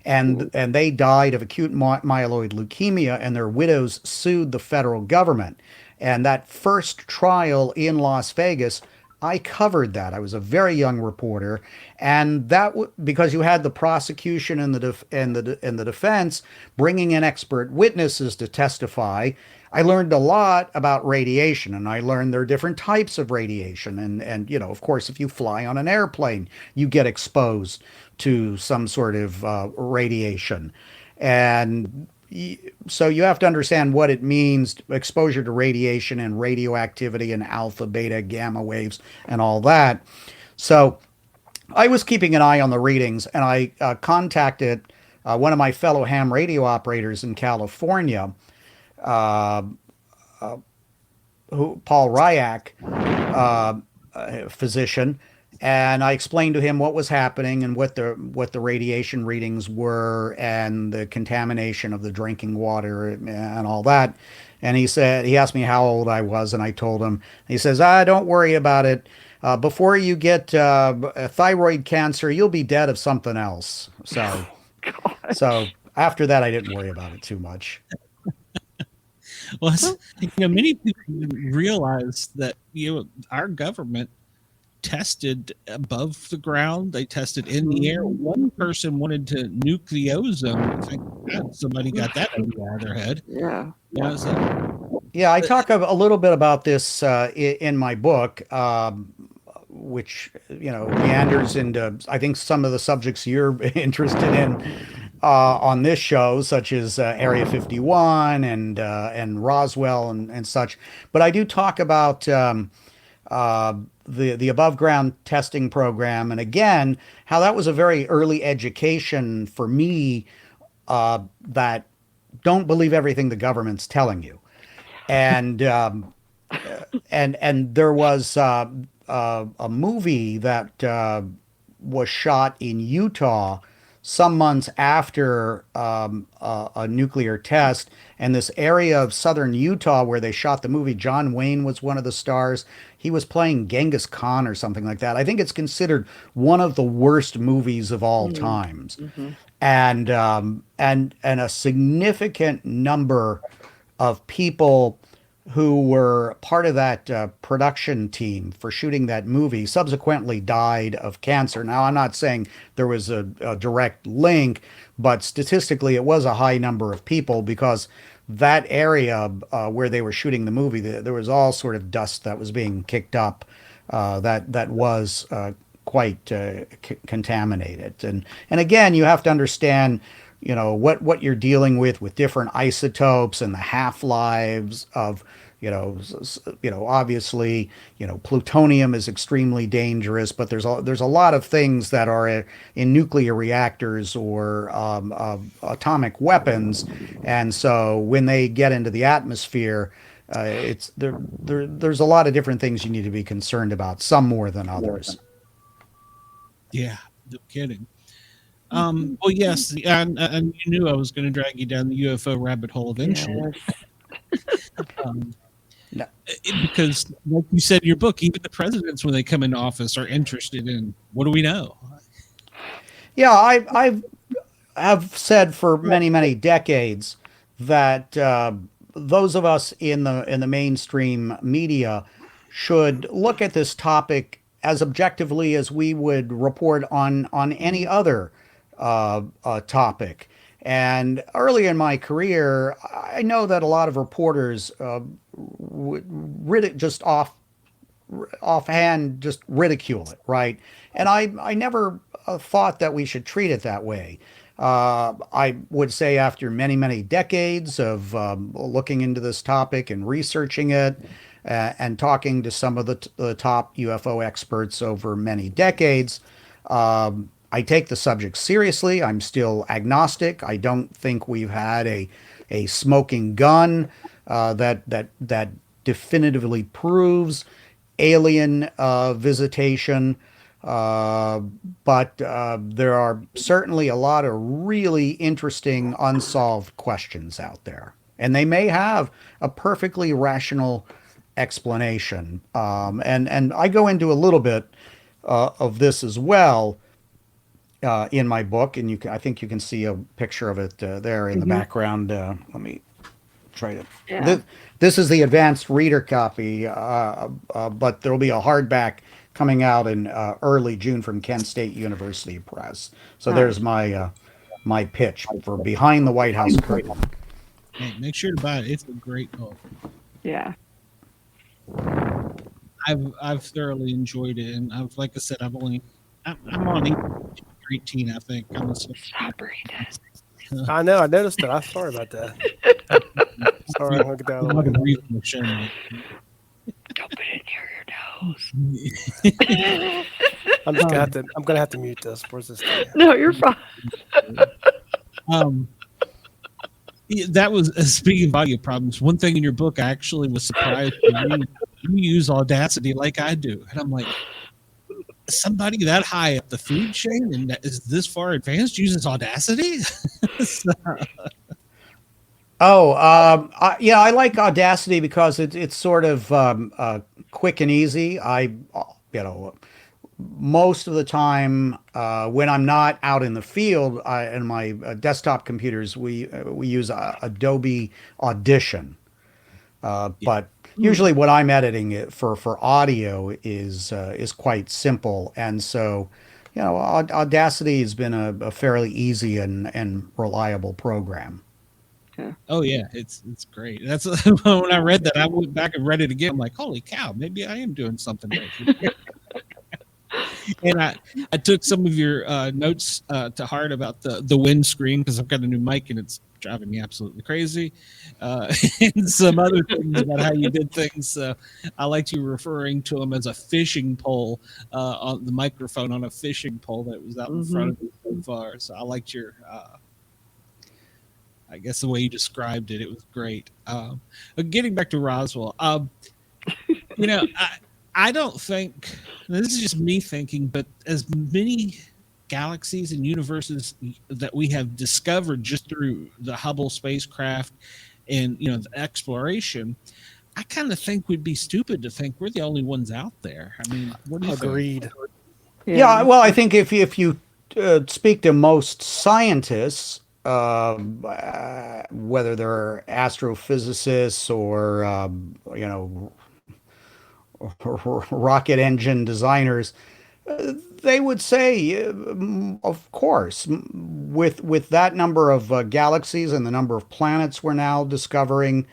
And they died of acute myeloid leukemia, and their widows sued the federal government. And that first trial in Las Vegas, I covered that. I was a very young reporter, and that because you had the prosecution and the defense bringing in expert witnesses to testify. I learned a lot about radiation, and I learned there are different types of radiation. And of course, if you fly on an airplane, you get exposed to some sort of radiation. And so you have to understand what it means, exposure to radiation and radioactivity and alpha, beta, gamma waves and all that. So I was keeping an eye on the readings, and I contacted one of my fellow ham radio operators in California, uh, Paul Ryak, a physician, and I explained to him what was happening and what the radiation readings were and the contamination of the drinking water and all that. And he asked me how old I was, and I told him. He says, don't worry about it. Before you get thyroid cancer, you'll be dead of something else. So after that, I didn't worry about it too much. Well, many people didn't realize that our government tested above the ground. They tested in the air. One person wanted to nuke the ozone. Thank God somebody got that idea out of their head. Yeah. Yeah, I talk a little bit about this in my book, which meanders into, I think, some of the subjects you're interested in on this show, such as Area 51 and Roswell and such. But I do talk about the above ground testing program, and again, how that was a very early education for me, that don't believe everything the government's telling you. And and there was a movie that was shot in Utah some months after a nuclear test, and this area of southern Utah where they shot the movie, John Wayne was one of the stars. He was playing Genghis Khan or something like that. I think it's considered one of the worst movies of all times. Mm-hmm. And a significant number of people who were part of that production team for shooting that movie subsequently died of cancer. Now, I'm not saying there was a direct link, but statistically it was a high number of people, because that area where they were shooting the movie, there was all sort of dust that was being kicked up that was quite contaminated. And again, you have to understand what you're dealing with different isotopes and the half-lives of obviously plutonium is extremely dangerous, but there's a lot of things that are in nuclear reactors or atomic weapons, and so when they get into the atmosphere, there's a lot of different things you need to be concerned about, some more than others. Yeah, no kidding. Well, yes, and you knew I was going to drag you down the UFO rabbit hole eventually. Yes. No. Because, like you said in your book, even the presidents, when they come into office, are interested in what do we know. Yeah, I've said for many decades that those of us in the mainstream media should look at this topic as objectively as we would report on any other topic. And early in my career, I know that a lot of reporters would just offhand just ridicule it, right? And I never thought that we should treat it that way. I would say after many decades of looking into this topic and researching it and talking to some of the top UFO experts over many decades, I take the subject seriously. I'm still agnostic. I don't think we've had a smoking gun that definitively proves alien visitation. But there are certainly a lot of really interesting unsolved questions out there, and they may have a perfectly rational explanation. And I go into a little bit of this as well in my book, and I think you can see a picture of it there in the background. Let me try to. Yeah. This is the advanced reader copy, but there will be a hardback coming out in early June from Kent State University Press. So there's my my pitch for Behind the White House Curtain. Hey, make sure to buy it. It's a great book. Yeah. I've thoroughly enjoyed it, and like I said, I'm on 18, I think. Stop reading. I know. I noticed that. I'm sorry about that. Sorry, I'm gonna get that out of the Not a way. reasonable Sherman. Don't put it near your nose. I'm just gonna have to. I'm gonna have to mute this. Where's this thing? No, you're fine. That was speaking of audio problems. One thing in your book, I actually was surprised to read. You use Audacity like I do, and I'm like, somebody that high up the food chain and that is this far advanced uses Audacity. So, I like Audacity because it's sort of quick and easy. Most of the time when I'm not out in the field, in my desktop computers, we use Adobe Audition. But usually, what I'm editing it for audio is quite simple, and so Audacity has been a fairly easy and reliable program. oh yeah, it's great. That's when I read that, I went back and read it again. I'm like, holy cow, maybe I am doing something right. And I took some of your notes to heart about the windscreen because I've got a new mic and it's driving me absolutely crazy. And some other things about how you did things. I liked you referring to them as a fishing pole on the microphone on a fishing pole that was out in front of you so far. So I liked your, I guess the way you described it, it was great. Getting back to Roswell, I don't think, this is just me thinking, but as many galaxies and universes that we have discovered just through the Hubble spacecraft and the exploration, I kind of think we'd be stupid to think we're the only ones out there. I mean, what do you Agreed. think? Yeah, well, I think if you speak to most scientists, whether they're astrophysicists or rocket engine designers, they would say, of course, with that number of galaxies and the number of planets we're now discovering,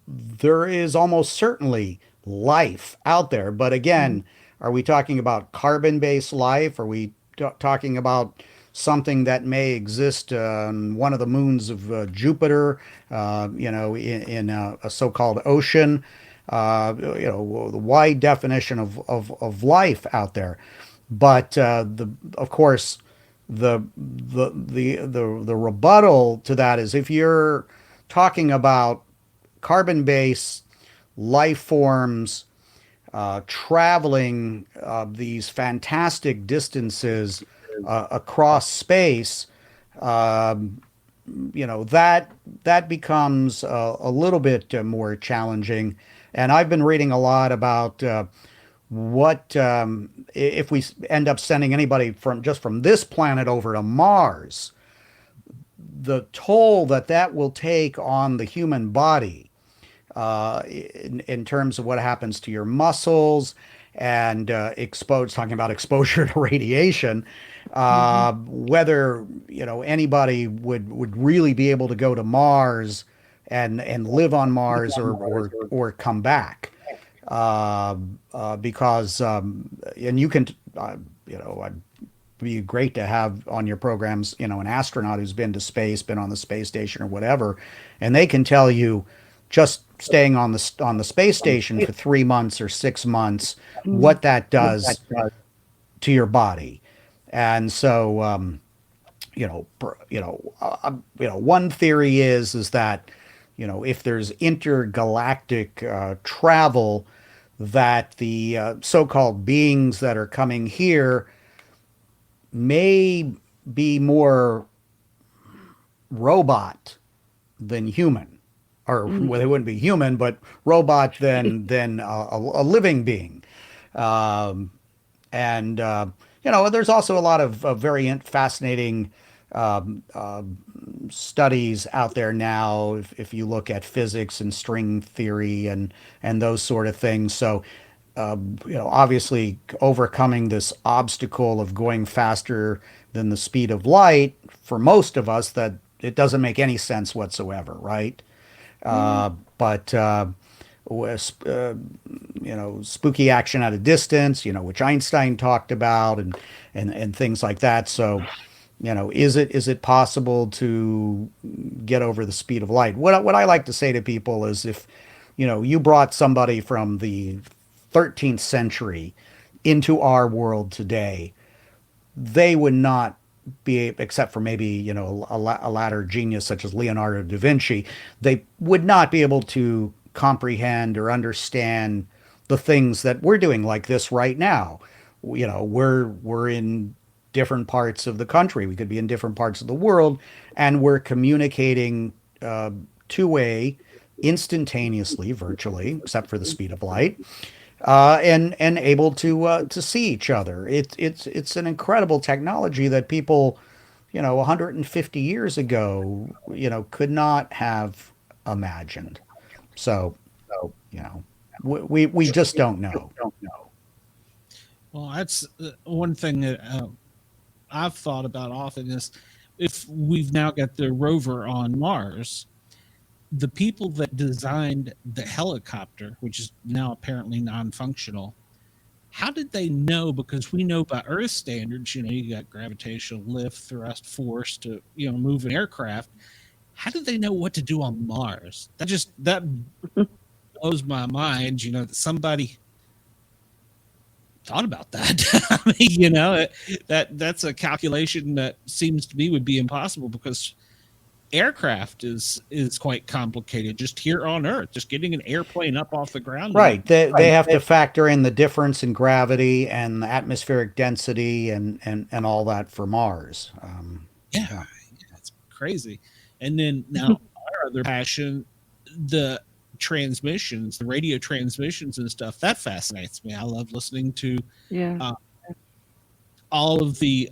there is almost certainly life out there. But again, are we talking about carbon-based life? Are we talking about something that may exist on one of the moons of Jupiter, in a so-called ocean? The wide definition of life out there, but of course the rebuttal to that is if you're talking about carbon-based life forms traveling these fantastic distances across space, that becomes a little bit more challenging. And I've been reading a lot about what if we end up sending anybody from this planet over to Mars, the toll that will take on the human body in terms of what happens to your muscles and talking about exposure to radiation, whether anybody would really be able to go to Mars and live on Mars or come back, because and you can it'd be great to have on your programs an astronaut who's been to space, been on the space station or whatever, and they can tell you just staying on the space station for 3 months or 6 months what that does to your body. And so one theory is that if there's intergalactic travel, that the so-called beings that are coming here may be more robot than human, or well, they wouldn't be human, but robot than a living being. There's also a lot of very fascinating studies out there now, if you look at physics and string theory and those sort of things. So obviously overcoming this obstacle of going faster than the speed of light, for most of us, that it doesn't make any sense whatsoever, right? But spooky action at a distance, which Einstein talked about, and things like that. So Is it possible to get over the speed of light? What I like to say to people is, if you brought somebody from the 13th century into our world today, they would not be, except for maybe a latter genius such as Leonardo da Vinci, they would not be able to comprehend or understand the things that we're doing like this right now. We're in different parts of the country. We could be in different parts of the world, and we're communicating two-way instantaneously, virtually, except for the speed of light, and able to see each other. It's an incredible technology that people, 150 years ago, could not have imagined. So, we just don't know. Well, that's one thing that I've thought about often is, if we've now got the rover on Mars, the people that designed the helicopter, which is now apparently non-functional, how did they know? Because we know by Earth standards, you got gravitational lift, thrust, force to, move an aircraft. How did they know what to do on Mars? That blows my mind, that somebody thought about that. I mean, that's a calculation that seems to me would be impossible, because aircraft is quite complicated just here on Earth, just getting an airplane up off the ground. Right. They have to factor in the difference in gravity and the atmospheric density and all that for Mars. Yeah, it's crazy. And then now our other passion, the transmissions, the radio transmissions and stuff, that fascinates me. I love listening to all of the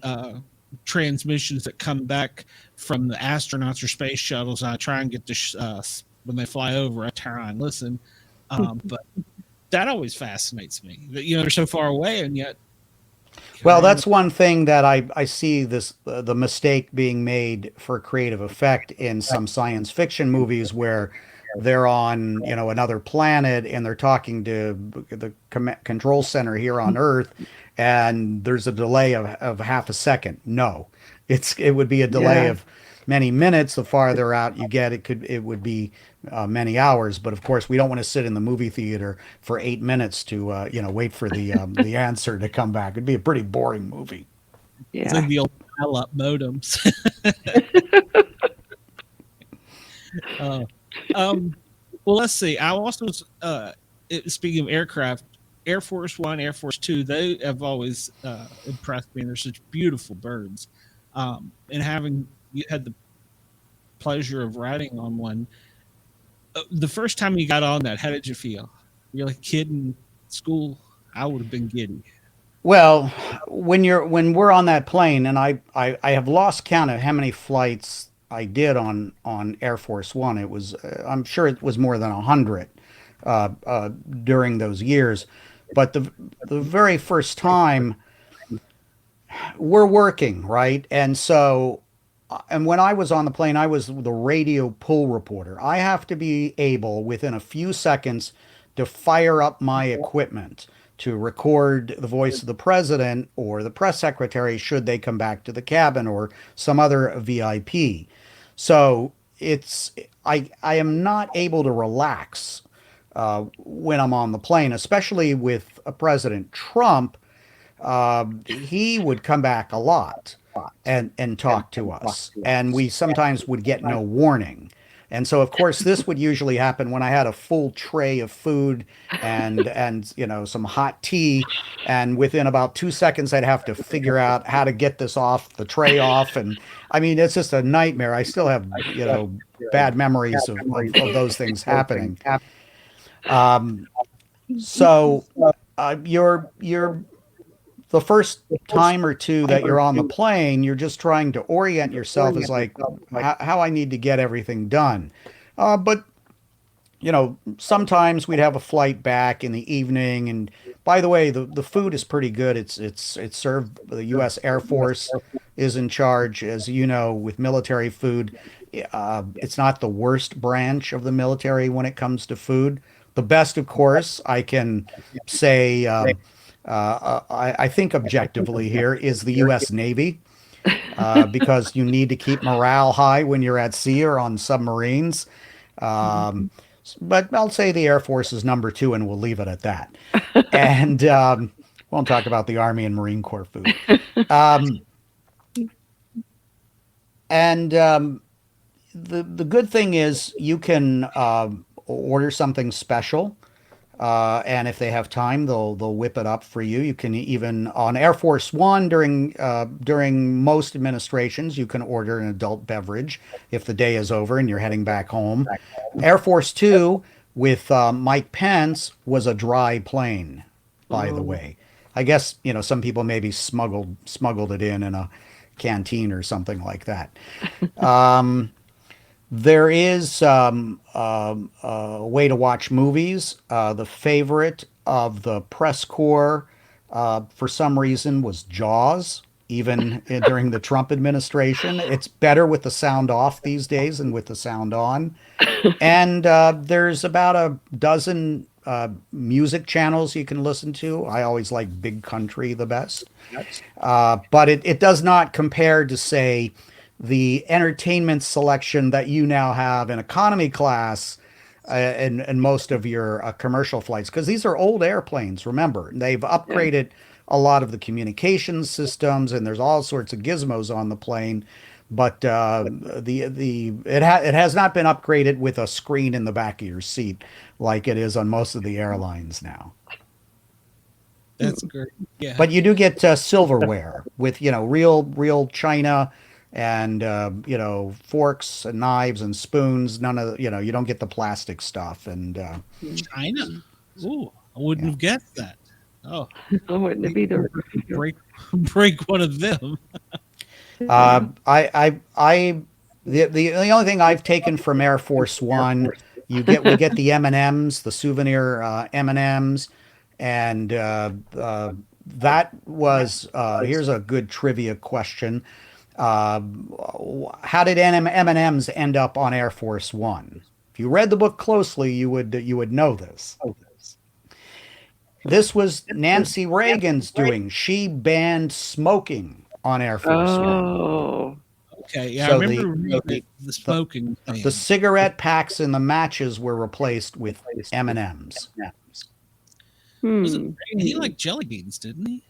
transmissions that come back from the astronauts or space shuttles. I try and get to when they fly over, I try and listen. But that always fascinates me, that they're so far away, and yet. Well, that's one thing that I see the mistake being made for creative effect in some science fiction movies, where they're on another planet and they're talking to the control center here on Earth, and there's a delay of half a second. No, it would be a delay of many minutes. The farther out you get, it would be many hours. But of course, we don't want to sit in the movie theater for 8 minutes to wait for the answer to come back. It'd be a pretty boring movie. Yeah. It's like the old dial-up modems. Well, let's see. I also, speaking of aircraft, Air Force One, Air Force Two, they have always impressed me. They're such beautiful birds. And you had the pleasure of riding on one. The first time you got on that, how did you feel? You're like a kid in school. I would have been giddy. Well, when we're on that plane, and I have lost count of how many flights I did on Air Force One. It was I'm sure it was more than 100 during those years. But the very first time, we're working, right? And when I was on the plane, I was the radio pull reporter. I have to be able, within a few seconds, to fire up my equipment to record the voice of the president or the press secretary should they come back to the cabin, or some other VIP. So I am not able to relax when I'm on the plane, especially with President Trump. He would come back a lot and talk to us, and we sometimes would get no warning. And so, of course, this would usually happen when I had a full tray of food and some hot tea, and within about 2 seconds, I'd have to figure out how to get this off the tray off. And I mean, it's just a nightmare. I still have bad memories of those things happening. So you're the first time or two that you're on the plane, you're just trying to orient yourself as like how I need to get everything done. But sometimes we'd have a flight back in the evening, and by the way, the food is pretty good. It's served. The U.S. Air Force is in charge, as you know, with military food. It's not the worst branch of the military when it comes to food. The best, of course, I can say. I think objectively here is the U.S. Navy. because you need to keep morale high when you're at sea or on submarines. But I'll say the Air Force is number 2, and we'll leave it at that. And won't talk about the Army and Marine Corps food. The good thing is you can order something special, and if they have time, they'll whip it up for you. You can even on Air Force One during most administrations, you can order an adult beverage if the day is over and you're heading back home. Air Force Two with Mike Pence was a dry plane, by the way. I guess some people maybe smuggled it in a canteen or something like that. There is a way to watch movies. The favorite of the press corps, for some reason, was Jaws, even during the Trump administration. It's better with the sound off these days than with the sound on. And there's about a dozen music channels you can listen to. I always like Big Country the best. But it does not compare to, say, the entertainment selection that you now have in economy class and most of your commercial flights, because these are old airplanes. Remember, they've upgraded a lot of the communication systems, and there's all sorts of gizmos on the plane. But it has not been upgraded with a screen in the back of your seat like it is on most of the airlines now. That's great. Yeah. But you do get silverware with real china and forks and knives and spoons. None of you don't get the plastic stuff. And China. Ooh, I wouldn't have guessed that. Oh, I wouldn't have either. break one of them. the only thing I've taken from Air Force One, we get the M&Ms, the souvenir M&Ms, and that was here's a good trivia question. How did M&Ms end up on Air Force One? If you read the book closely, you would know this. This was Nancy Reagan's doing. She banned smoking on Air Force One. Okay, yeah, So I remember the smoking thing. The cigarette packs and the matches were replaced with M&Ms. He liked jelly beans, didn't he?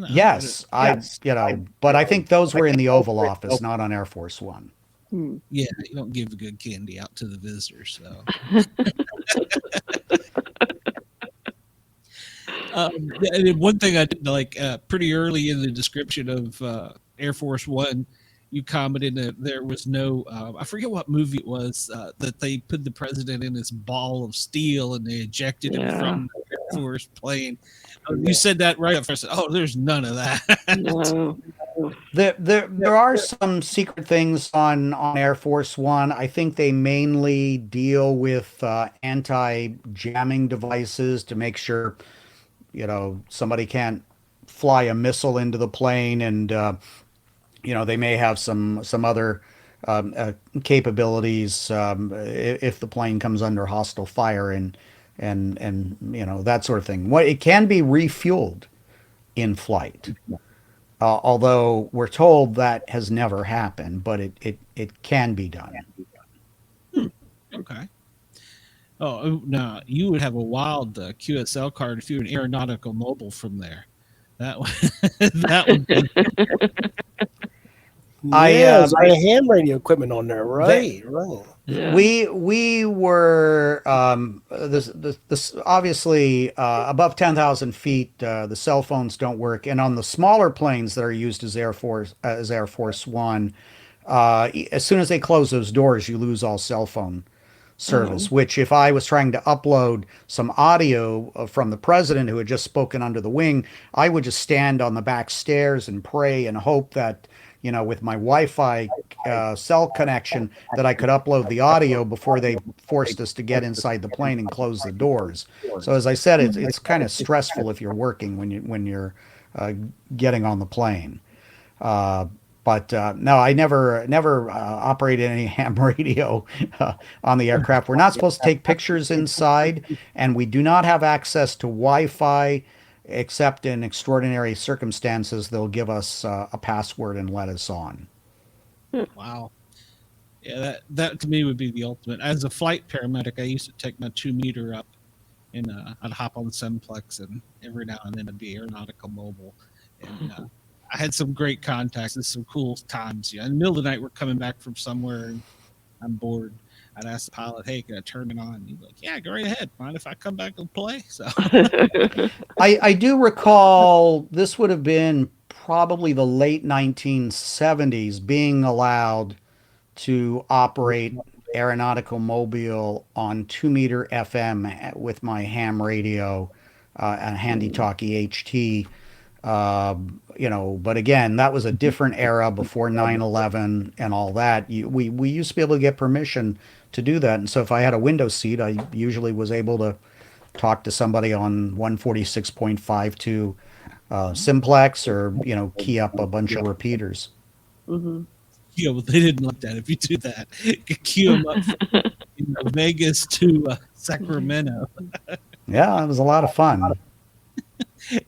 Yes, but I think those were in the Oval Office, not on Air Force One. Yeah, you don't give good candy out to the visitors, so. One thing I did like pretty early in the description of Air Force One, you commented that there was no, I forget what movie it was, that they put the president in this ball of steel and they ejected him from the Air Force plane. You said that right up first. Oh, there's none of that. No. There are some secret things on Air Force One. I think they mainly deal with anti-jamming devices to make sure somebody can't fly a missile into the plane, and they may have some other capabilities if the plane comes under hostile fire and that sort of thing. It can be refueled in flight, although we're told that has never happened, but it can be done. Okay. Oh, no, you would have a wild QSL card if you were an aeronautical mobile from there. That would be. I had ham radio equipment on there, right? Right. Yeah. We were this obviously above 10,000 feet. The cell phones don't work, and on the smaller planes that are used as Air Force One, as soon as they close those doors, you lose all cell phone service. Which, if I was trying to upload some audio from the president who had just spoken under the wing, I would just stand on the back stairs and pray and hope that, with my Wi-Fi cell connection, that I could upload the audio before they forced us to get inside the plane and close the doors. So as I said, it's kind of stressful if you're working when you're getting on the plane. But no, I never operated any ham radio on the aircraft. We're not supposed to take pictures inside, and we do not have access to Wi-Fi except in extraordinary circumstances, they'll give us a password and let us on. Wow. Yeah, that to me would be the ultimate. As a flight paramedic, I used to take my 2 meter up, and I'd hop on the Simplex, and every now and then it'd be aeronautical mobile, and I had some great contacts and some cool times. Yeah, in the middle of the night, we're coming back from somewhere, and I'm bored. I'd ask the pilot, "Hey, can I turn it on?" And he'd be like, "Yeah, go right ahead. Mind if I come back and play?" So I do recall this would have been probably the late 1970s being allowed to operate aeronautical mobile on 2 meter FM with my ham radio and handy talkie HT. But again, that was a different era before 9/11 and all that. We used to be able to get permission to do that. And so if I had a window seat, I usually was able to talk to somebody on 146.52 simplex, or key up a bunch of repeaters. yeah, well, they didn't like that. If you do that, you could queue them up from Vegas to Sacramento. Yeah, it was a lot of fun.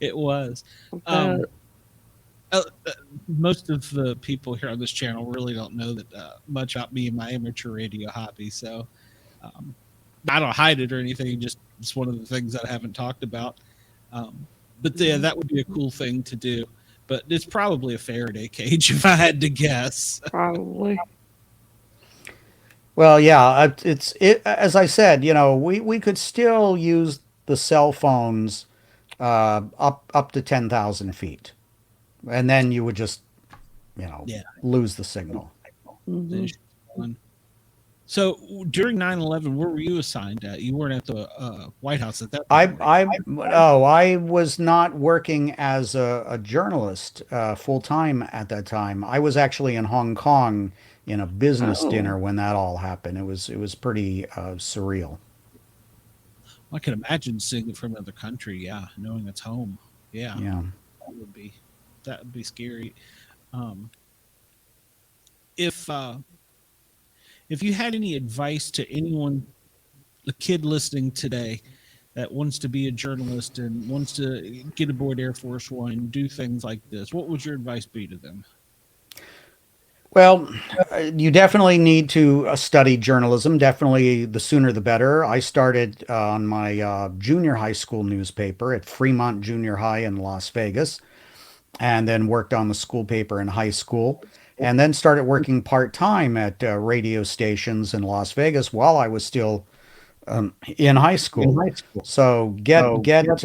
It was. Most of the people here on this channel really don't know that much about me and my amateur radio hobby. So I don't hide it or anything. Just it's one of the things that I haven't talked about. But yeah, that would be a cool thing to do. But it's probably a Faraday cage if I had to guess. Probably. Well, yeah, as I said, we could still use the cell phones up to 10,000 feet, and then you would just lose the signal. So during 9/11, where were you assigned at? You weren't at the White House at that time. I was not working as a journalist full time at that time. I was actually in Hong Kong in a business dinner when that all happened. It was pretty surreal. I can imagine seeing it from another country. Yeah, knowing it's home. Yeah, that would be scary. If you had any advice to anyone, a kid listening today that wants to be a journalist and wants to get aboard Air Force One and do things like this, what would your advice be to them? Well, you definitely need to study journalism. Definitely, the sooner the better. I started on my junior high school newspaper at Fremont Junior High in Las Vegas, and then worked on the school paper in high school, and then started working part-time at radio stations in Las Vegas while I was still in high school. So get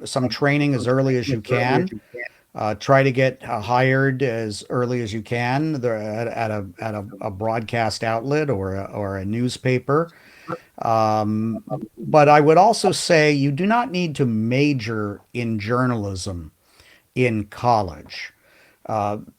some training as early as you can. Try to get hired as early as you can at a broadcast outlet or a newspaper. But I would also say you do not need to major in journalism in college.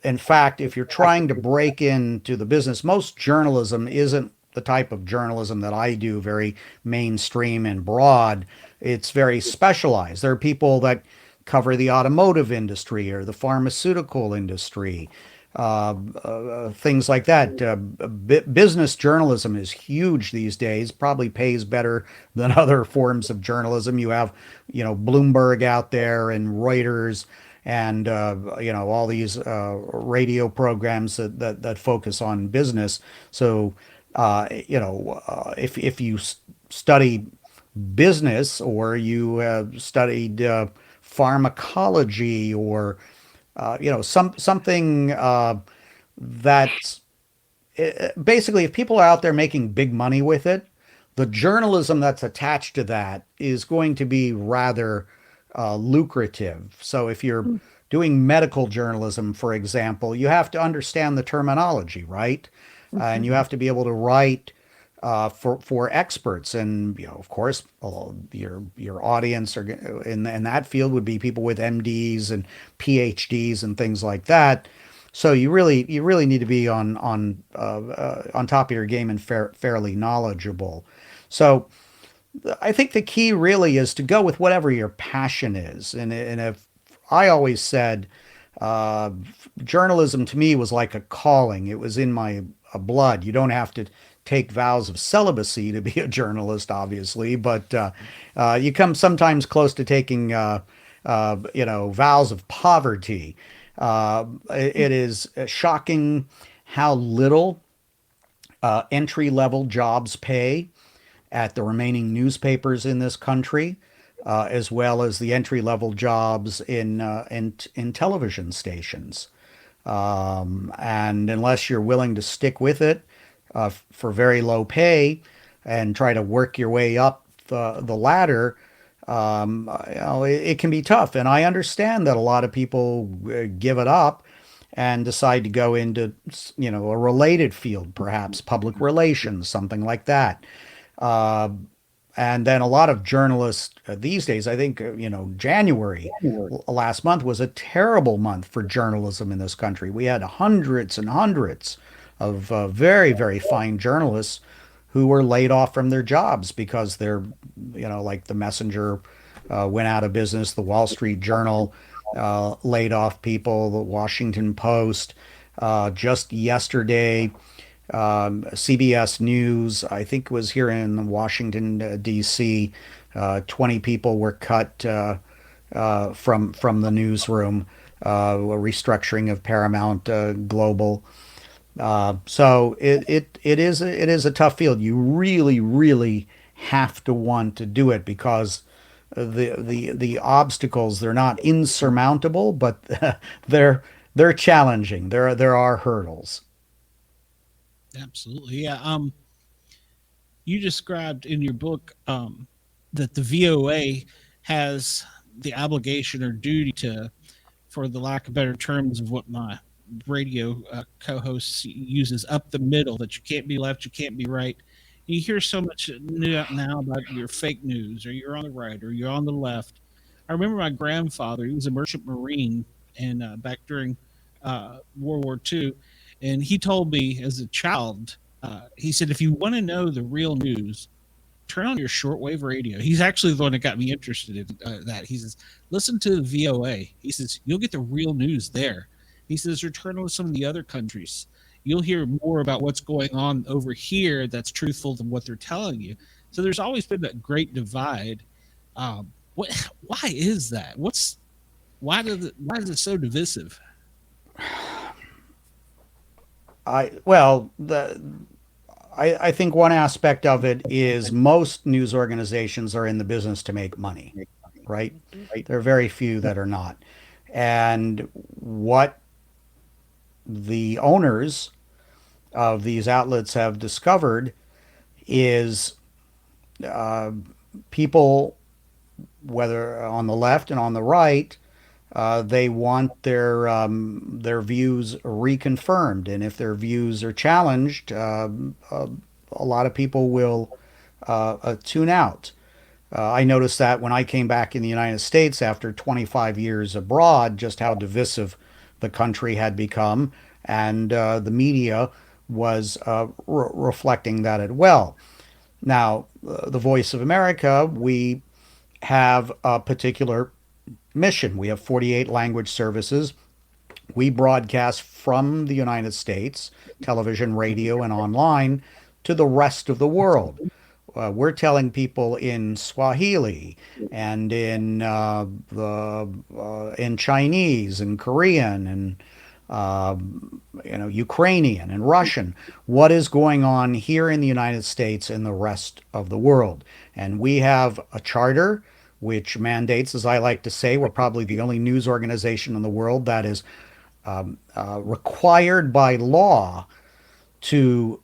In fact, if you're trying to break into the business, most journalism isn't the type of journalism that I do, very mainstream and broad. It's very specialized. There are people that cover the automotive industry or the pharmaceutical industry, things like that. Business journalism is huge these days, probably pays better than other forms of journalism. You have, Bloomberg out there and Reuters and, all these radio programs that focus on business. So, if you study business, or you have studied pharmacology, or something that's basically, if people are out there making big money with it, the journalism that's attached to that is going to be rather lucrative. So if you're doing medical journalism, for example, you have to understand the terminology, right? And you have to be able to write for experts, and of course, your audience are in that field would be people with MDs and PhDs and things like that. So you really need to be on top of your game and fairly knowledgeable. So I think the key really is to go with whatever your passion is, and if I always said journalism to me was like a calling. It was in my blood. You don't have to take vows of celibacy to be a journalist, obviously, but you come sometimes close to taking vows of poverty. It is shocking how little entry level jobs pay at the remaining newspapers in this country, as well as the entry level jobs in television stations. And unless you're willing to stick with it for very low pay and try to work your way up the ladder, it can be tough. And I understand that a lot of people give it up and decide to go into, a related field, perhaps public relations, something like that. Uh, and then a lot of journalists these days, I think, January last month was a terrible month for journalism in this country. We had hundreds and hundreds of very, very fine journalists who were laid off from their jobs because they're, like the Messenger went out of business, the Wall Street Journal laid off people, the Washington Post. Just yesterday, CBS News, I think, was here in Washington, D.C. 20 people were cut from the newsroom, a restructuring of Paramount Global. So it is a tough field. You really, really have to want to do it because the obstacles, they're not insurmountable, but they're challenging. There are hurdles. Absolutely. Yeah. You described in your book that the VOA has the obligation or duty to, for the lack of better terms of what my radio co-host uses, up the middle, that you can't be left, you can't be right. You hear so much now about your fake news, or you're on the right, or you're on the left. I remember my grandfather, he was a merchant marine, and back during World War II, and he told me as a child, he said, if you want to know the real news, turn on your shortwave radio. He's actually the one that got me interested in that. He says, listen to the VOA. He says, you'll get the real news there. He says, return to some of the other countries. You'll hear more about what's going on over here that's truthful than what they're telling you. So there's always been that great divide. Why is that? Why is it so divisive? I think one aspect of it is most news organizations are in the business to make money, right? There are very few that are not. And what the owners of these outlets have discovered is people, whether on the left and on the right, they want their views reconfirmed, and if their views are challenged, a lot of people will tune out. I noticed that when I came back in the United States after 25 years abroad, just how divisive the country had become, and the media was reflecting that as well. Now, the Voice of America, we have a particular mission. We have 48 language services. We broadcast from the United States, television, radio, and online, to the rest of the world. We're telling people in Swahili and in Chinese and Korean and Ukrainian and Russian what is going on here in the United States and the rest of the world. And we have a charter which mandates, as I like to say, we're probably the only news organization in the world that is required by law to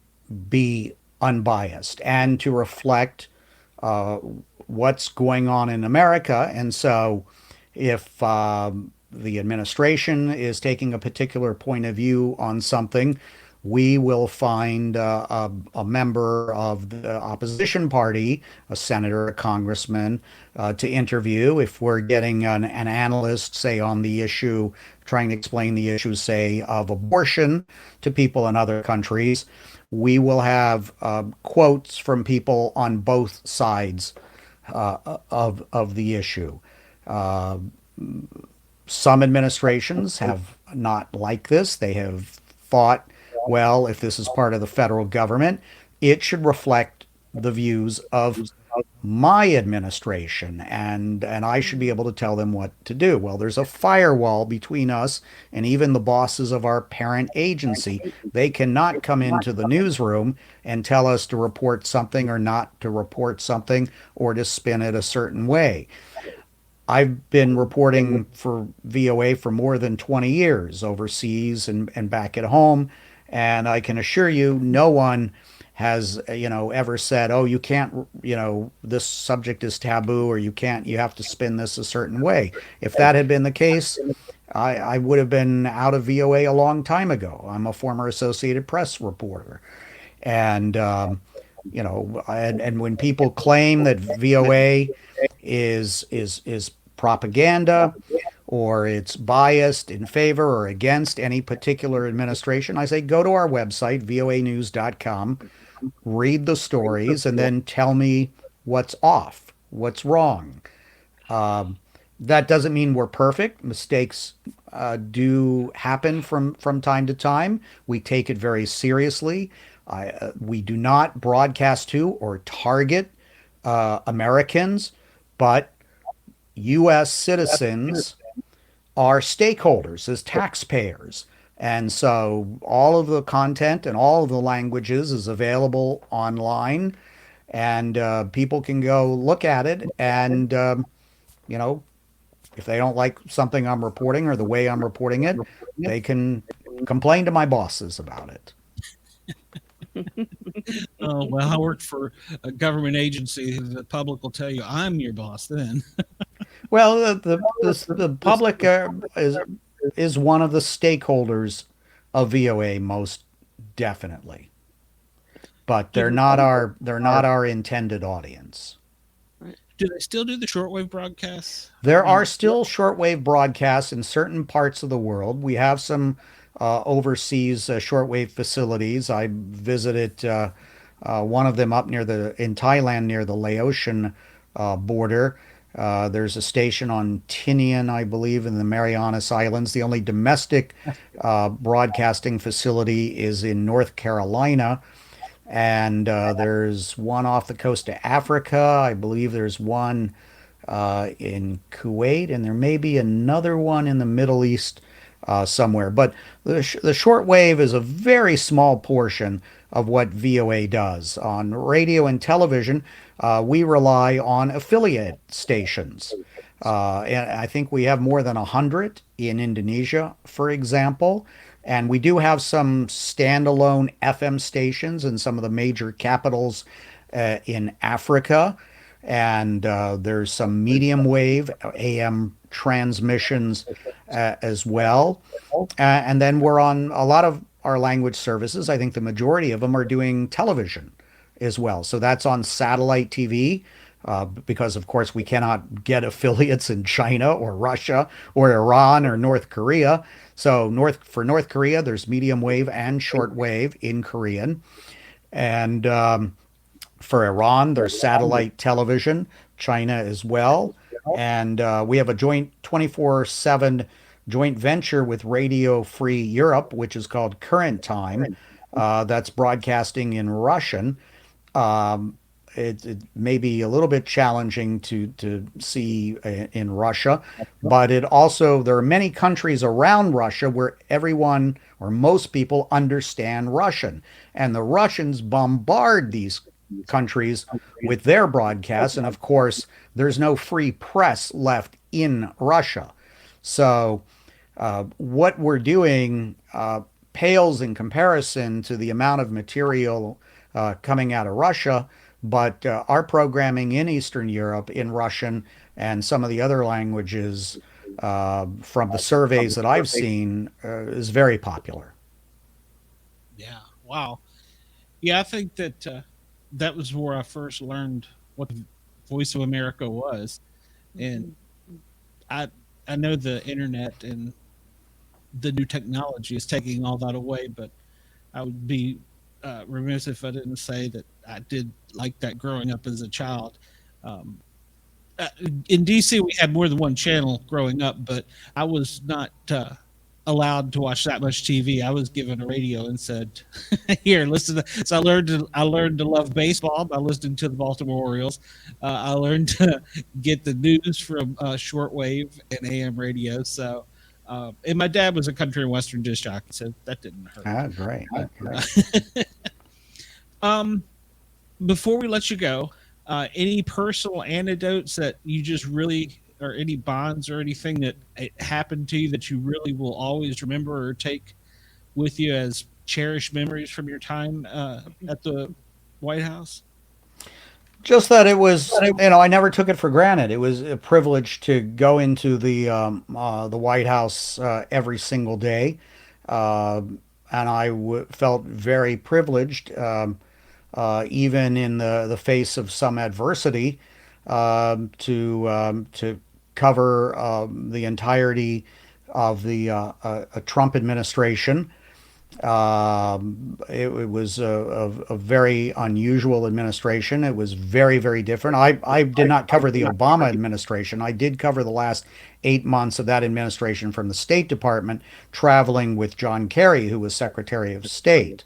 be unbiased and to reflect what's going on in America. And so if the administration is taking a particular point of view on something, we will find a member of the opposition party, a senator, a congressman, to interview. If we're getting an analyst, say, on the issue, trying to explain the issue, say, of abortion to people in other countries, we will have quotes from people on both sides of the issue. Some administrations have not liked this. They have thought, well, if this is part of the federal government, it should reflect the views of my administration, and I should be able to tell them what to do. Well, there's a firewall between us and even the bosses of our parent agency. They cannot come into the newsroom and tell us to report something or not to report something or to spin it a certain way. I've been reporting for VOA for more than 20 years overseas and back at home. And I can assure you, no one has, ever said, oh, you can't, this subject is taboo or you can't, you have to spin this a certain way. If that had been the case, I would have been out of VOA a long time ago. I'm a former Associated Press reporter. And, and when people claim that VOA is propaganda or it's biased in favor or against any particular administration, I say go to our website, voanews.com, read the stories, and then tell me what's off, what's wrong. That doesn't mean we're perfect. Mistakes do happen from time to time. We take it very seriously. We do not broadcast to or target Americans, but U.S. citizens are stakeholders as taxpayers. And so all of the content and all of the languages is available online, and people can go look at it. And, if they don't like something I'm reporting or the way I'm reporting it, they can complain to my bosses about it. Oh, well, I work for a government agency. The public will tell you I'm your boss then. Well, the public is one of the stakeholders of VOA, most definitely, but they're not our intended audience. Do they still do the shortwave broadcasts? There are still shortwave broadcasts in certain parts of the world. We have some overseas shortwave facilities. I visited one of them up in Thailand near the Laotian border. There's a station on Tinian, I believe, in the Marianas Islands. The only domestic broadcasting facility is in North Carolina. And there's one off the coast of Africa. I believe there's one in Kuwait, and there may be another one in the Middle East somewhere. But the shortwave is a very small portion of what VOA does. On radio and television, we rely on affiliate stations. And I think we have more than 100 in Indonesia, for example. And we do have some standalone FM stations in some of the major capitals in Africa. And there's some medium wave AM transmissions as well. And then we're on a lot of our language services. I think the majority of them are doing television as well. So that's on satellite TV. Because of course we cannot get affiliates in China or Russia or Iran or North Korea. So for North Korea, there's medium wave and short wave in Korean. And for Iran, there's satellite television, China as well. And we have a joint 24/7 joint venture with Radio Free Europe, which is called Current Time, that's broadcasting in Russian. It may be a little bit challenging to see in Russia, but there are many countries around Russia where everyone or most people understand Russian, and the Russians bombard these countries with their broadcasts, and of course there's no free press left in Russia. So what we're doing pales in comparison to the amount of material coming out of Russia. But our programming in Eastern Europe in Russian and some of the other languages from the surveys that I've seen is very popular. Yeah. Wow. Yeah, I think that that was where I first learned what the Voice of America was. And I know the internet and the new technology is taking all that away, but I would be remiss if I didn't say that I did like that growing up as a child. In DC, we had more than one channel growing up, but I was not allowed to watch that much TV. I was given a radio and said, "Here, listen." So I learned to love baseball by listening to the Baltimore Orioles. I learned to get the news from shortwave and AM radio. So, and my dad was a country and western disc jockey, so that didn't hurt. Ah, great. Before we let you go, any personal anecdotes that you just really, or any bonds or anything that happened to you that you really will always remember or take with you as cherished memories from your time at the White House? Just that it was, I never took it for granted. It was a privilege to go into the White House every single day, and I felt very privileged. Even in the face of some adversity, to cover the entirety of the Trump administration. It was a very unusual administration. It was very, very different. I did not cover the Obama administration. I did cover the last 8 months of that administration from the State Department, traveling with John Kerry, who was Secretary of State.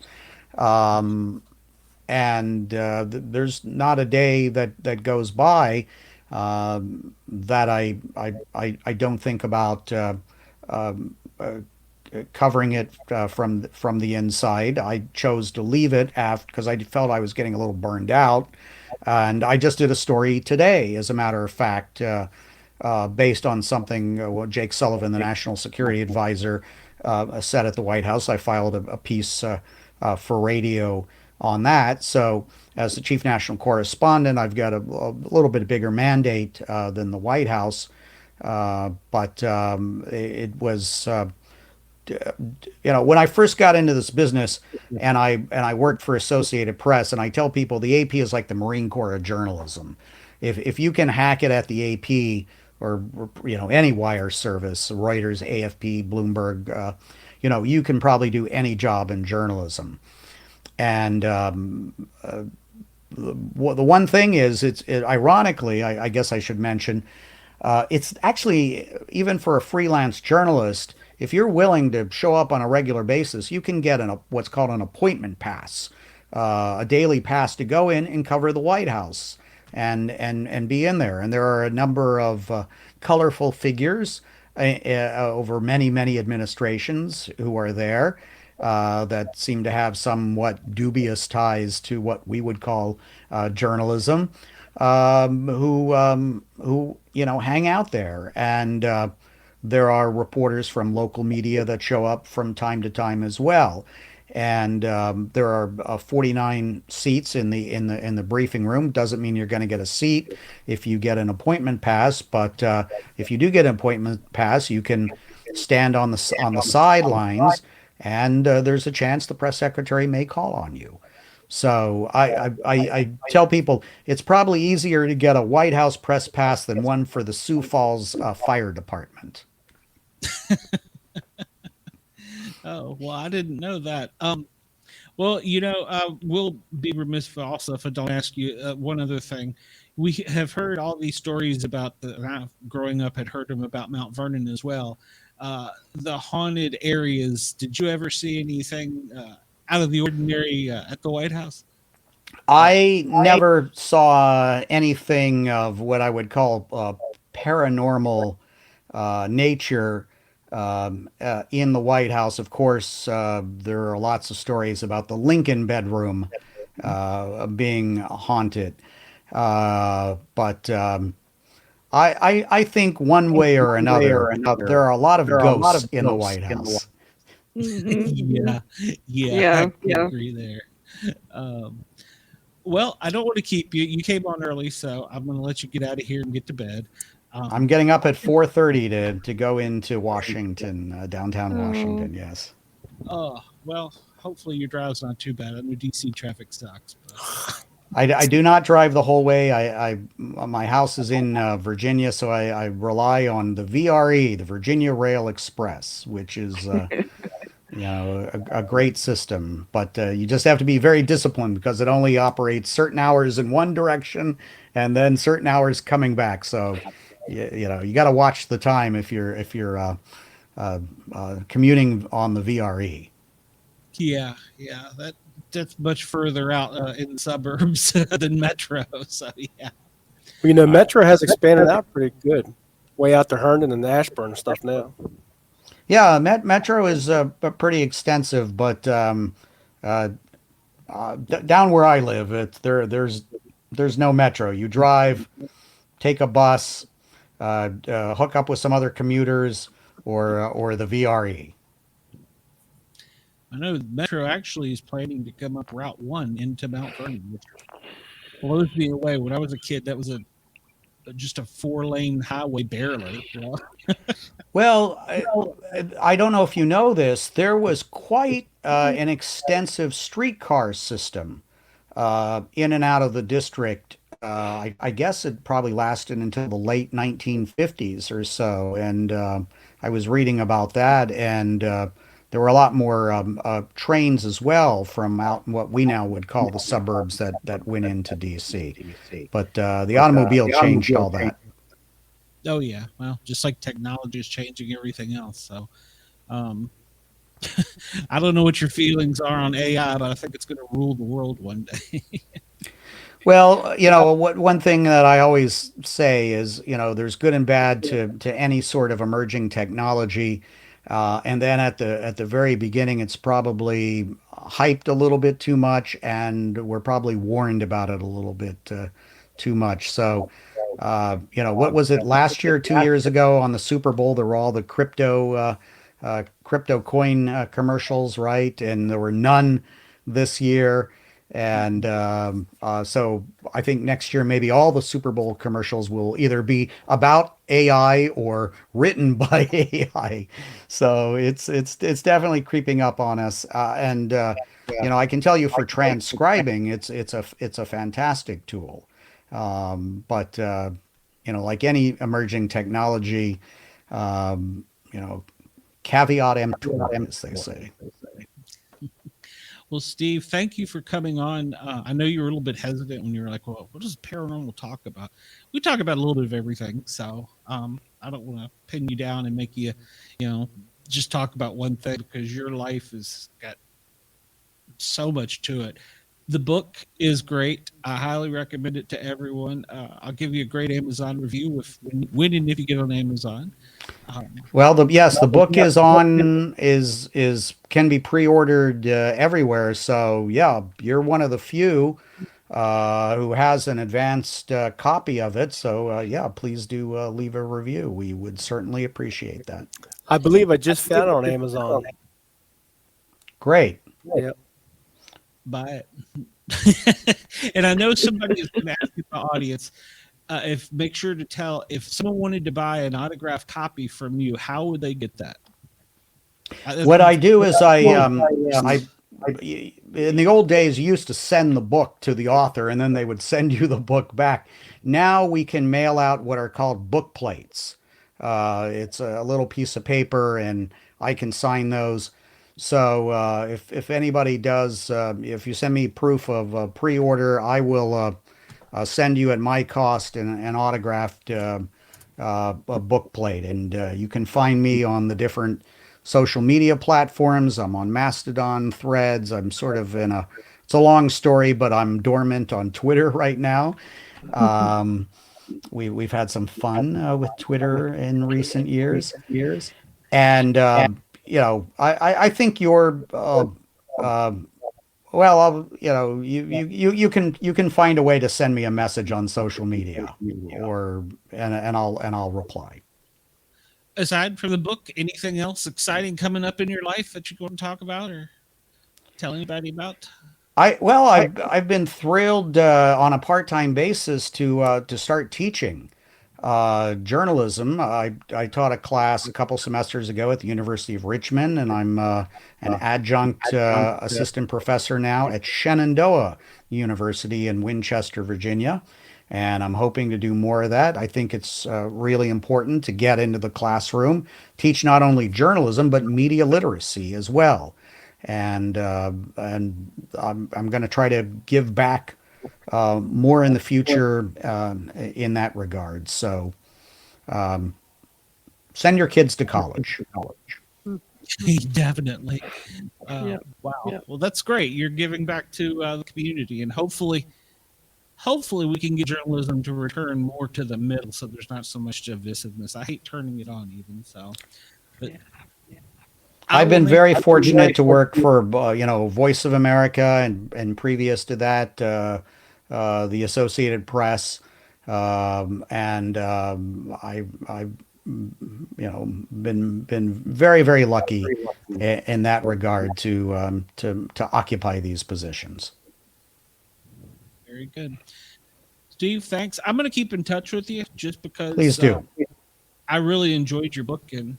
And there's not a day that goes by that I don't think about covering it from the inside. I chose to leave it because I felt I was getting a little burned out, and I just did a story today, as a matter of fact, based on something Jake Sullivan, the National Security Advisor, said at the White House. I filed a piece for radio on that. So as the chief national correspondent, I've got a little bit bigger mandate than the White House. But it was, when I first got into this business, and I worked for Associated Press, and I tell people the AP is like the Marine Corps of journalism. If you can hack it at the AP, or any wire service, Reuters, AFP, Bloomberg, you can probably do any job in journalism. And the one thing is, ironically, I guess I should mention, it's actually, even for a freelance journalist, if you're willing to show up on a regular basis, you can get what's called an appointment pass, a daily pass to go in and cover the White House and be in there. And there are a number of colorful figures over many, many administrations who are there. That seem to have somewhat dubious ties to what we would call journalism, who hang out there, and there are reporters from local media that show up from time to time as well. And there are 49 seats in the briefing room. Doesn't mean you're going to get a seat if you get an appointment pass, but if you do get an appointment pass, you can stand on the sidelines. And there's a chance the press secretary may call on you. So I tell people it's probably easier to get a White House press pass than one for the Sioux Falls Fire Department. Oh, well, I didn't know that. Well, we'll be remiss also if I don't ask you one other thing. We have heard all these stories about growing up, had heard them about Mount Vernon as well. The haunted areas. Did you ever see anything out of the ordinary at the White House? I never saw anything of what I would call paranormal nature in the White House. Of course, there are lots of stories about the Lincoln bedroom being haunted. But I think one way or another, there are a lot of ghosts in the White House. Yeah, I agree there. Well, I don't want to keep you. You came on early, so I'm going to let you get out of here and get to bed. I'm getting up at 4:30 to go into Washington, downtown Washington. Yes. Oh, well, hopefully your drive's not too bad. I know DC traffic sucks. But... I do not drive the whole way. My house is in Virginia, so I rely on the VRE, the Virginia Rail Express, which is a great system. But you just have to be very disciplined because it only operates certain hours in one direction and then certain hours coming back. So you got to watch the time if you're commuting on the VRE. Yeah, that's much further out in the suburbs than Metro. So yeah. Well, Metro has expanded out pretty good, way out to Herndon and Ashburn and stuff now. Yeah, Metro is pretty extensive, but down where I live, there's no Metro. You drive, take a bus, hook up with some other commuters, or the VRE. I know Metro actually is planning to come up Route 1 into Mount Vernon, which blows me away. When I was a kid, that was just a 4-lane highway, barely. Well, I don't know if you know this. There was quite an extensive streetcar system in and out of the district. I guess it probably lasted until the late 1950s or so. And I was reading about that, and there were a lot more trains as well from out in what we now would call the suburbs that went into DC. But the automobile changed all that. Oh yeah, well, just like technology is changing everything else. So, I don't know what your feelings are on AI, but I think it's going to rule the world one day. Well, one thing that I always say is, there's good and bad to any sort of emerging technology. And then at the very beginning, it's probably hyped a little bit too much, and we're probably warned about it a little bit too much. So, what was it last year, 2 years ago on the Super Bowl? There were all the crypto coin commercials, right? And there were none this year. And so I think next year, maybe all the Super Bowl commercials will either be about AI or written by AI. So it's definitely creeping up on us. And I can tell you for transcribing, it's a fantastic tool. But like any emerging technology, caveat emptor, as they say. Well, Steve, thank you for coming on. I know you were a little bit hesitant when you were like, well, what does paranormal talk about? We talk about a little bit of everything. So I don't want to pin you down and make you, just talk about one thing, because your life has got so much to it. The book is great. I highly recommend it to everyone. I'll give you a great Amazon review when and if you get on Amazon. Well, the book can be pre-ordered everywhere. So yeah, you're one of the few who has an advanced copy of it. So yeah, please do leave a review. We would certainly appreciate that. I believe I just found it on Amazon. Great. Yep. Buy it. And I know somebody is going to ask in the audience, make sure to tell, if someone wanted to buy an autographed copy from you, how would they get that? What I do is I in the old days, you used to send the book to the author and then they would send you the book back. Now we can mail out what are called book plates. It's a little piece of paper and I can sign those. So if anybody does, if you send me proof of pre-order, I will send you at my cost an autographed a book plate. And you can find me on the different social media platforms. I'm on Mastodon, Threads. I'm sort of it's a long story, but I'm dormant on Twitter right now. We've had some fun with Twitter in recent years. And I think you're well, you can find a way to send me a message on social media, and I'll reply. Aside from the book, anything else exciting coming up in your life that you're going to talk about or tell anybody about? I've been thrilled on a part-time basis to start teaching journalism. I taught a class a couple semesters ago at the University of Richmond, and I'm an adjunct assistant professor now at Shenandoah University in Winchester, Virginia. And I'm hoping to do more of that. I think it's really important to get into the classroom, teach not only journalism, but media literacy as well. And I'm going to try to give back more in the future in that regard. So Send your kids to college. Definitely. Yep. Wow. Yep. Well, that's great. You're giving back to the community, and hopefully we can get journalism to return more to the middle, so there's not so much divisiveness. I hate turning it on, even so. But I've been very fortunate to work for Voice of America and previous to that the Associated Press, and I've been very, very lucky in that regard to occupy these positions. Very good. Steve, thanks. I'm going to keep in touch with you just because Please do. I really enjoyed your book, and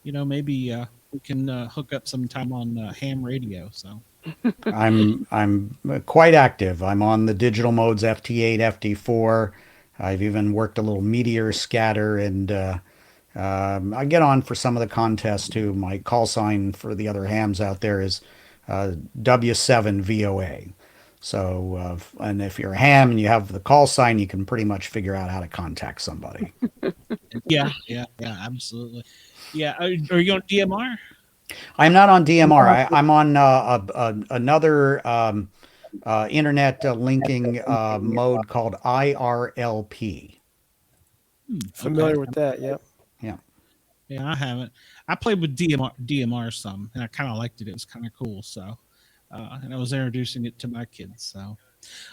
maybe we can hook up some time on ham radio. So I'm quite active. I'm on the digital modes FT8, FT4. I've even worked a little meteor scatter, and I get on for some of the contests too. My call sign for the other hams out there is W7VOA. So, and if you're a ham and you have the call sign, you can pretty much figure out how to contact somebody. Yeah, absolutely. Yeah, are you on DMR? I'm not on DMR. I'm on another internet linking mode called IRLP. Familiar with that? Yep. Yeah, I haven't. I played with DMR some, and I kind of liked it. It was kind of cool. So, and I was introducing it to my kids. So, all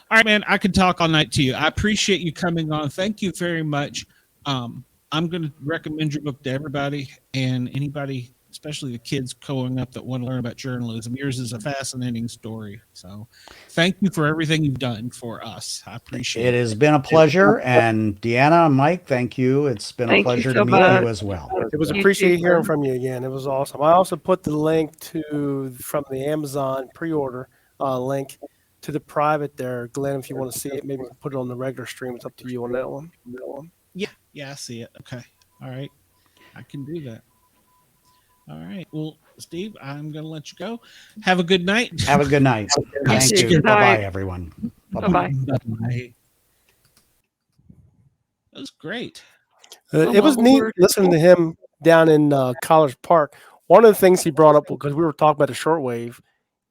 right, man, I could talk all night to you. I appreciate you coming on. Thank you very much. I'm going to recommend your book to everybody and anybody, especially the kids growing up that want to learn about journalism. Yours is a fascinating story. So thank you for everything you've done for us. I appreciate it. It has been a pleasure. And Deanna, Mike, thank you. It's been a pleasure to meet you as well. It was appreciated hearing from you again. It was awesome. I also put the link from the Amazon pre-order link to the private there. Glenn, if you want to see it, maybe you can put it on the regular stream. It's up to you on that one. Yeah, I see it. Okay. All right. I can do that. All right. Well, Steve, I'm going to let you go. Have a good night. Have a good night. Thank you. Good night. Bye-bye, everyone. Bye-bye. Bye-bye. That was great. It was neat listening to him down in College Park. One of the things he brought up, because we were talking about the shortwave,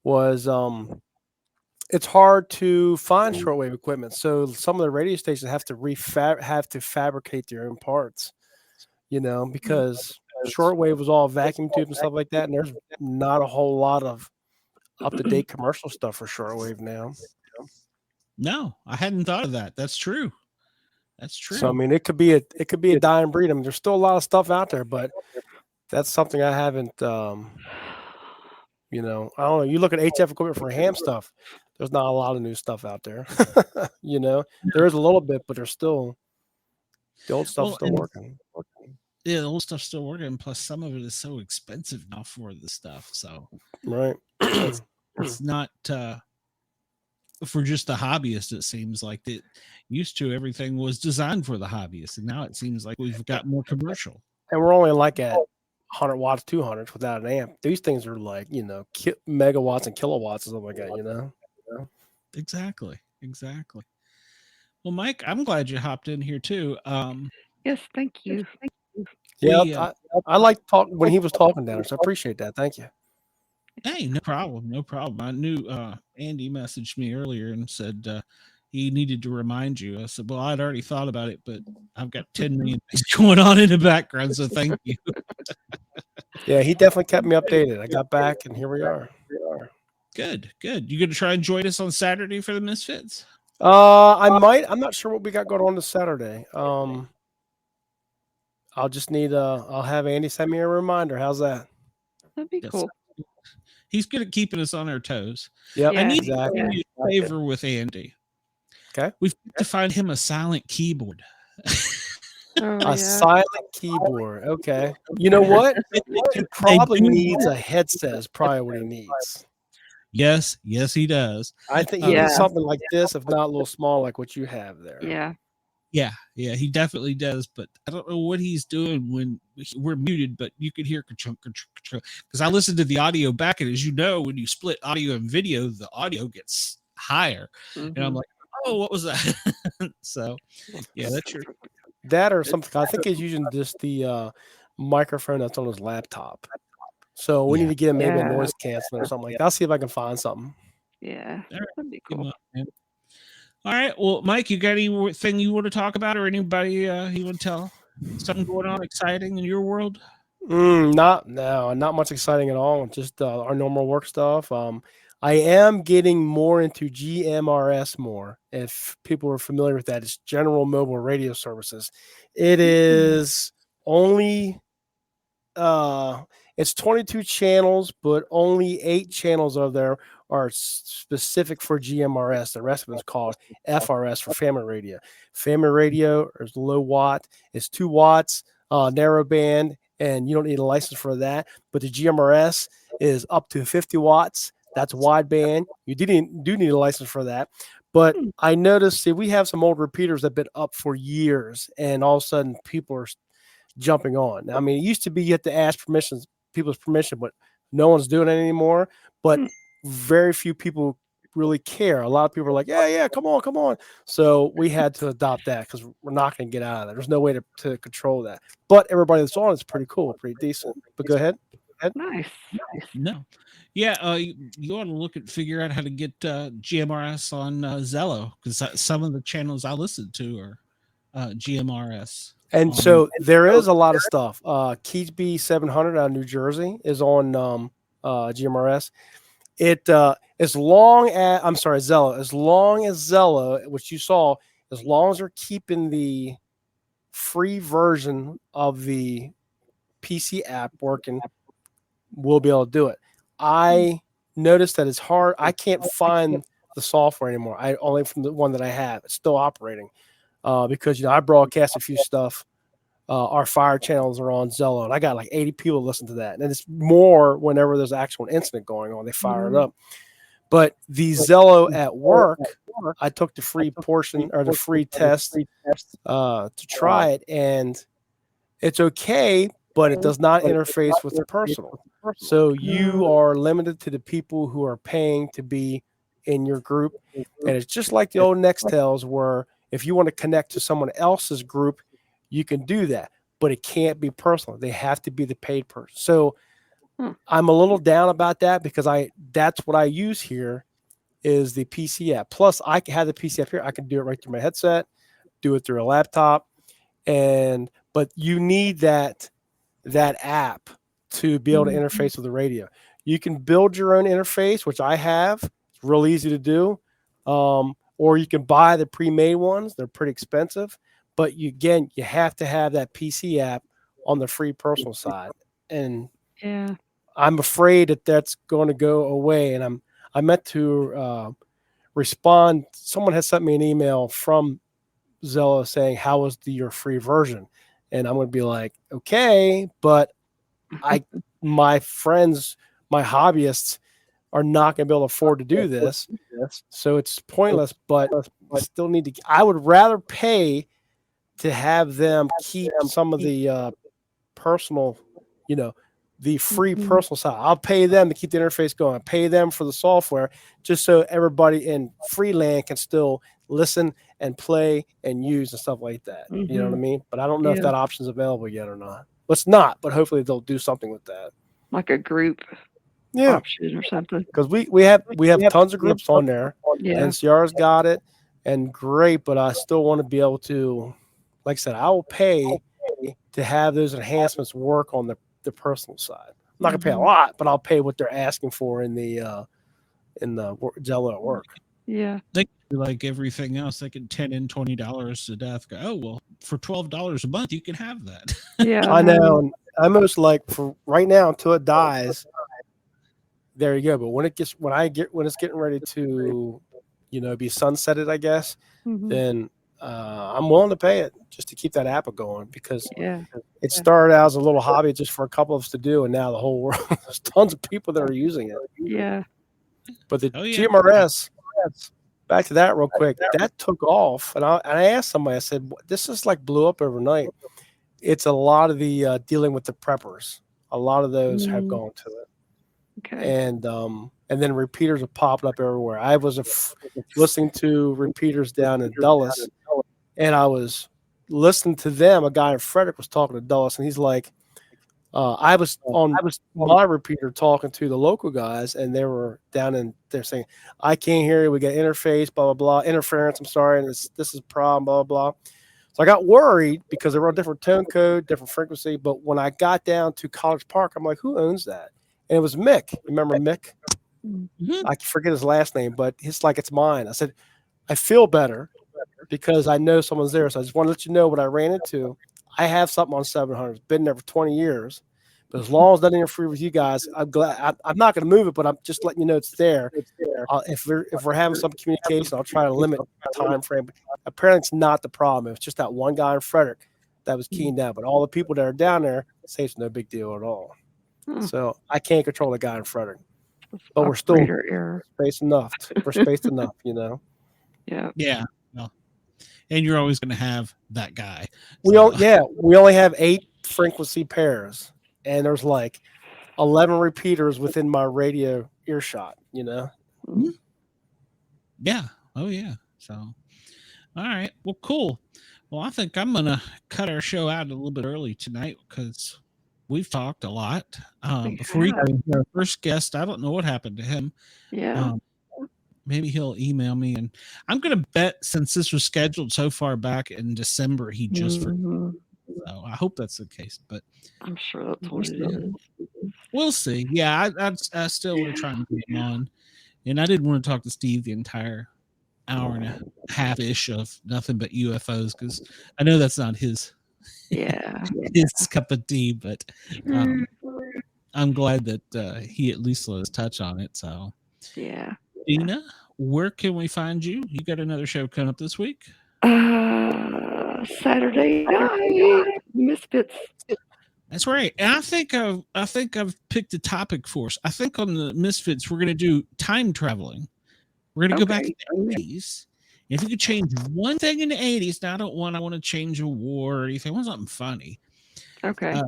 was it's hard to find shortwave equipment. So some of the radio stations have to fabricate their own parts, because shortwave was all vacuum tube and stuff like that. And there's not a whole lot of up-to-date commercial stuff for shortwave now. No, I hadn't thought of that. That's true. That's true. So I mean, it could be a dying breed. I mean, there's still a lot of stuff out there, but that's something I haven't. I don't know. You look at HF equipment for ham stuff. There's not a lot of new stuff out there. There is a little bit, but there's still the old stuff's still working. Yeah, the old stuff's still working. Plus, some of it is so expensive now for the stuff. So, right, it's not for just the hobbyist. It seems like it used to. Everything was designed for the hobbyist, and now it seems like we've got more commercial. And we're only like at 100 watts, 200s without an amp. These things are like megawatts and kilowatts or something like that. Exactly. Well, Mike, I'm glad you hopped in here too. Yes, thank you. Yeah, I like talk when he was talking down there, so I appreciate that. Thank you. Hey, no problem. I knew Andy messaged me earlier and said he needed to remind you. I said, well, I'd already thought about it, but I've got 10 million things going on in the background, so thank you. Yeah, he definitely kept me updated. I got back, and here we are. Good. You going to try and join us on Saturday for the Misfits? I might. I'm not sure what we got going on this Saturday. I'll just need I'll have Andy send me a reminder. How's that? That'd be cool. He's good at keeping us on our toes. Yep, I need exactly. to do a favor with Andy. Okay. We've got to find him a silent keyboard. A silent keyboard. Okay. You know what? He probably needs a headset is probably what he needs. Yes, he does. I think he needs something like this, if not a little small like what you have there. Yeah, he definitely does. But I don't know what he's doing when we're muted, but you could hear because I listened to the audio back, and as you know, when you split audio and video, the audio gets higher. And I'm like, oh, what was that? So, yeah, that's true. That or something. I think he's using just the microphone that's on his laptop. So we need to get him maybe a noise canceling or something like that. I'll see if I can find something. Yeah, All right. that'd be Good cool. luck, man. All right. Well, Mike, you got anything you want to talk about, or anybody you want to tell? Something going on exciting in your world? Not much exciting at all. Just our normal work stuff. I am getting more into GMRS more. If people are familiar with that, it's General Mobile Radio Services. It is only it's 22 channels, but only 8 channels of there are specific for GMRS. The rest of it is called FRS for family radio. Family radio is low watt. It's 2 watts, narrow band, and you don't need a license for that. But the GMRS is up to 50 watts. That's wide band. You do need a license for that. But I noticed we have some old repeaters that have been up for years, and all of a sudden people are jumping on. I mean, it used to be you had to ask people's permission, but no one's doing it anymore. But very few people really care. A lot of people are like, yeah, come on. So we had to adopt that because we're not going to get out of that. There's no way to control that. But everybody that's on is pretty cool, pretty decent. But go ahead. Nice. No. Yeah, you ought to figure out how to get GMRS on Zello, because some of the channels I listen to are GMRS. And so there is a lot of stuff. Keysby 700 out of New Jersey is on GMRS. Zello. As long as Zello, which you saw, as long as they're keeping the free version of the PC app working, we'll be able to do it. I noticed that it's hard. I can't find the software anymore. I only from the one that I have. It's still operating. Because I broadcast a few stuff. Our fire channels are on Zello, and I got like 80 people listen to that. And it's more whenever there's actual incident going on, they fire it up. But the Zello at work, I took the free portion or the free test to try it, and it's okay, but it does not interface with the personal. So you are limited to the people who are paying to be in your group, and it's just like the old Nextels where if you want to connect to someone else's group, you can do that, but it can't be personal. They have to be the paid person. So I'm a little down about that because that's what I use here is the PC app. Plus, I can have the PC app here. I can do it right through my headset, do it through a laptop, but you need that app to be able to interface with the radio. You can build your own interface, which I have. It's real easy to do. Or you can buy the pre-made ones. They're pretty expensive, but you have to have that PC app on the free personal side. And I'm afraid that that's going to go away. And I meant to respond. Someone has sent me an email from Zello saying, how was your free version? And I'm going to be like, okay, but my friends, my hobbyists are not going to be able to afford to do this. So it's pointless, but I still need to. I would rather pay to have them keep some of the personal, the free personal side. I'll pay them to keep the interface going. Pay them for the software just so everybody in Freeland can still listen and play and use and stuff like that. You know what I mean? But I don't know if that option's available yet or not. Well, it's not, but hopefully they'll do something with that. Like a group option or something. Because we have tons of groups on there. Yeah. NCR's got it and great, but I still want to be able to, like I said, I will pay to have those enhancements work on the personal side. I'm not gonna pay a lot, but I'll pay what they're asking for in the Zello at work. Yeah. They do like everything else. They can $10 and $20 to death. Go, oh well, for $12 a month, you can have that. Yeah. I know. And I almost like for right now until it dies. There you go. But when it's getting ready to, be sunsetted, I guess, then I'm willing to pay it just to keep that app going because it started out as a little hobby just for a couple of us to do, and now the whole world, there's tons of people that are using it. Yeah. But the GMRS, back to that real quick, that took off, and I asked somebody, I said, this is like blew up overnight. It's a lot of the dealing with the preppers. A lot of those have gone to it. Okay. And then repeaters are popping up everywhere. I was listening to repeaters down in Dulles, and I was listening to them. A guy in Frederick was talking to Dulles, and he's like, I was on my repeater talking to the local guys, and they were down in there saying, "I can't hear you. We got interface, blah blah blah, interference. I'm sorry, and this is a problem, blah blah." So I got worried because they were a different tone code, different frequency. But when I got down to College Park, I'm like, "Who owns that?" And it was Mick. Remember Mick? Mhm. I forget his last name, but it's like it's mine. I said, "I feel better because I know someone's there." So I just want to let you know what I ran into. I have something on 700. It's been there for 20 years. But as long as that interfere with you guys, I'm glad. I'm not going to move it, but I'm just letting you know it's there. If we're having some communication, I'll try to limit time frame. But apparently, it's not the problem. It's just that one guy in Frederick that was keying down. But all the people that are down there say it's no big deal at all. So I can't control the guy in Frederick. But we're still Operator error. spaced enough. We're spaced enough, you know. Yeah. Yeah. Well, and you're always going to have that guy. We only have 8 frequency pairs, and there's like 11 repeaters within my radio earshot, you know. Yeah. Oh yeah. So, all right. Well, cool. Well, I think I'm going to cut our show out a little bit early tonight because we've talked a lot. Before we got into our first guest, I don't know what happened to him. Yeah. Maybe he'll email me, and I'm going to bet since this was scheduled so far back in December, he just forgot. So I hope that's the case, but I'm sure that's what it is. We'll see. Yeah, I still want to try and get him on, and I didn't want to talk to Steve the entire hour and a half ish of nothing but UFOs because I know that's not his his cup of tea, but I'm glad that he at least let us touch on it. So yeah. Dina, where can we find you? You got another show coming up this week? Saturday night, Misfits. That's right. And I think I've picked a topic for us. I think on the Misfits we're going to do time traveling. We're going to go back to the 80s. If you could change one thing in the 80s, now I want to change a war or anything. I want something funny. Okay.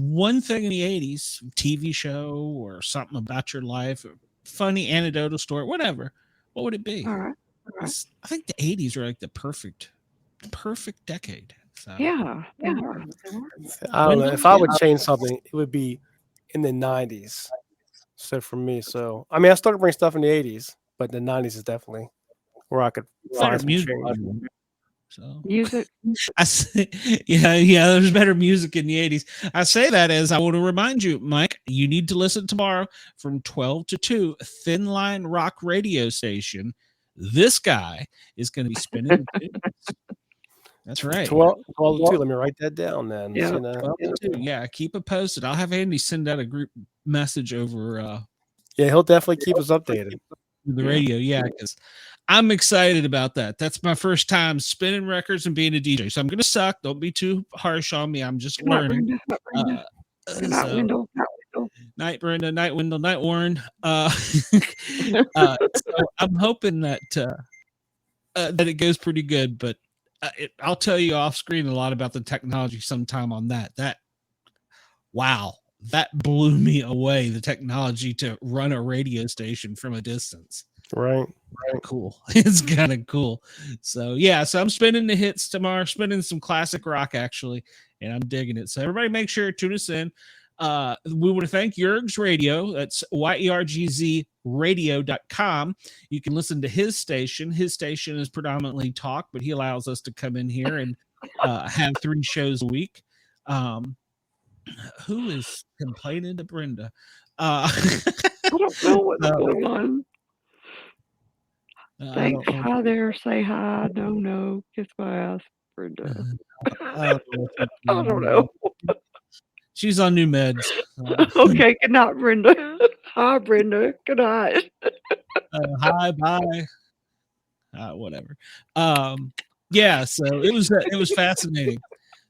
One thing in the 80s, TV show or something about your life, funny anecdotal story, whatever. What would it be? All right. I think the 80s are like the perfect decade. So Yeah. I don't know. If I would change something, it would be in the 90s. So for me, I mean, I started bringing stuff in the 80s, but the 90s is definitely where I could find some music. change. So music. Yeah, there's better music in the 80s. I say that as I want to remind you, Mike, you need to listen tomorrow from 12 to 2, Thin Line Rock radio station. This guy is going to be spinning. That's right. 12 to 2. Let me write that down then. Yeah. You know? 12 to 2. Yeah, keep it posted. I'll have Andy send out a group message over. Yeah, he'll definitely keep us updated. The radio, yeah, because I'm excited about that. That's my first time spinning records and being a DJ. So I'm going to suck. Don't be too harsh on me. I'm just learning. Night Brenda, Night Wendell, Night Warren. So I'm hoping that that it goes pretty good, but I'll tell you off screen a lot about the technology sometime on that. Wow. That blew me away, the technology to run a radio station from a distance. Right. Cool. It's kind of cool. So yeah, so I'm spinning the hits tomorrow, spinning some classic rock actually, and I'm digging it. So everybody make sure to tune us in. We want to thank Yerg's Radio. That's YERGZ radio.com. You can listen to his station. His station is predominantly talk, but he allows us to come in here and have 3 shows a week. Who is complaining to Brenda? I don't know what's going on. Thanks. Hi there. Say hi. No. Kiss my ass, Brenda. I don't know. She's on new meds. Okay. Good night, Brenda. Hi, Brenda. Good night. Hi. Bye. Whatever. Yeah. So it was fascinating.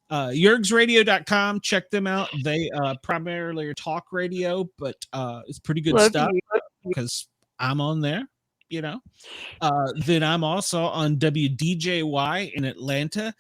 YergsRadio.com. Check them out. They primarily are talk radio, but it's pretty good stuff because I'm on there, you know. Then I'm also on WDJY in Atlanta,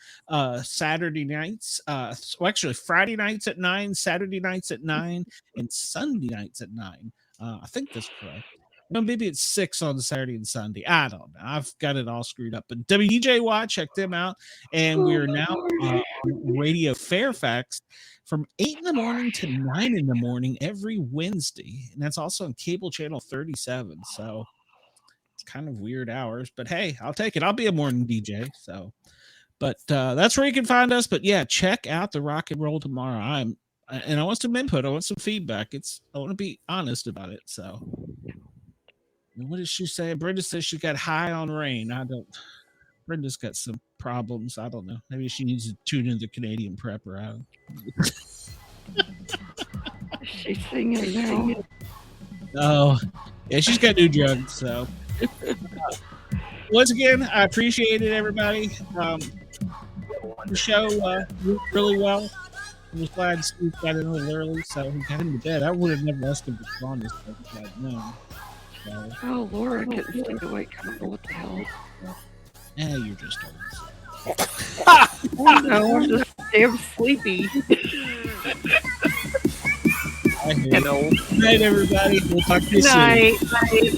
Saturday nights. Actually, Friday nights at 9, Saturday nights at 9, and Sunday nights at 9. I think that's correct. No, maybe it's 6 on Saturday and Sunday. I don't know. I've got it all screwed up. But WDJY, check them out. And we are now on Radio Fairfax from 8 in the morning to 9 in the morning every Wednesday. And that's also on cable channel 37. So it's kind of weird hours. But hey, I'll take it. I'll be a morning DJ. So, but that's where you can find us. But yeah, check out the Rock and Roll Tomorrow. And I want some input. I want some feedback. I want to be honest about it. So. What did she say? Brenda says she got high on rain. Brenda's got some problems. I don't know. Maybe she needs to tune in the Canadian Prepper out. She's singing now. Oh, yeah, she's got new drugs. So, once again, I appreciate it, everybody. The show went really well. I was glad Steve got in a little early, so he got into bed. I would have never asked him to come on this thing. No. Oh, Laura couldn't stay awake. I don't know what the hell. Yeah, you're just old. Oh, no, I'm just damn sleepy. Good night, everybody. We'll talk to you soon. Good night.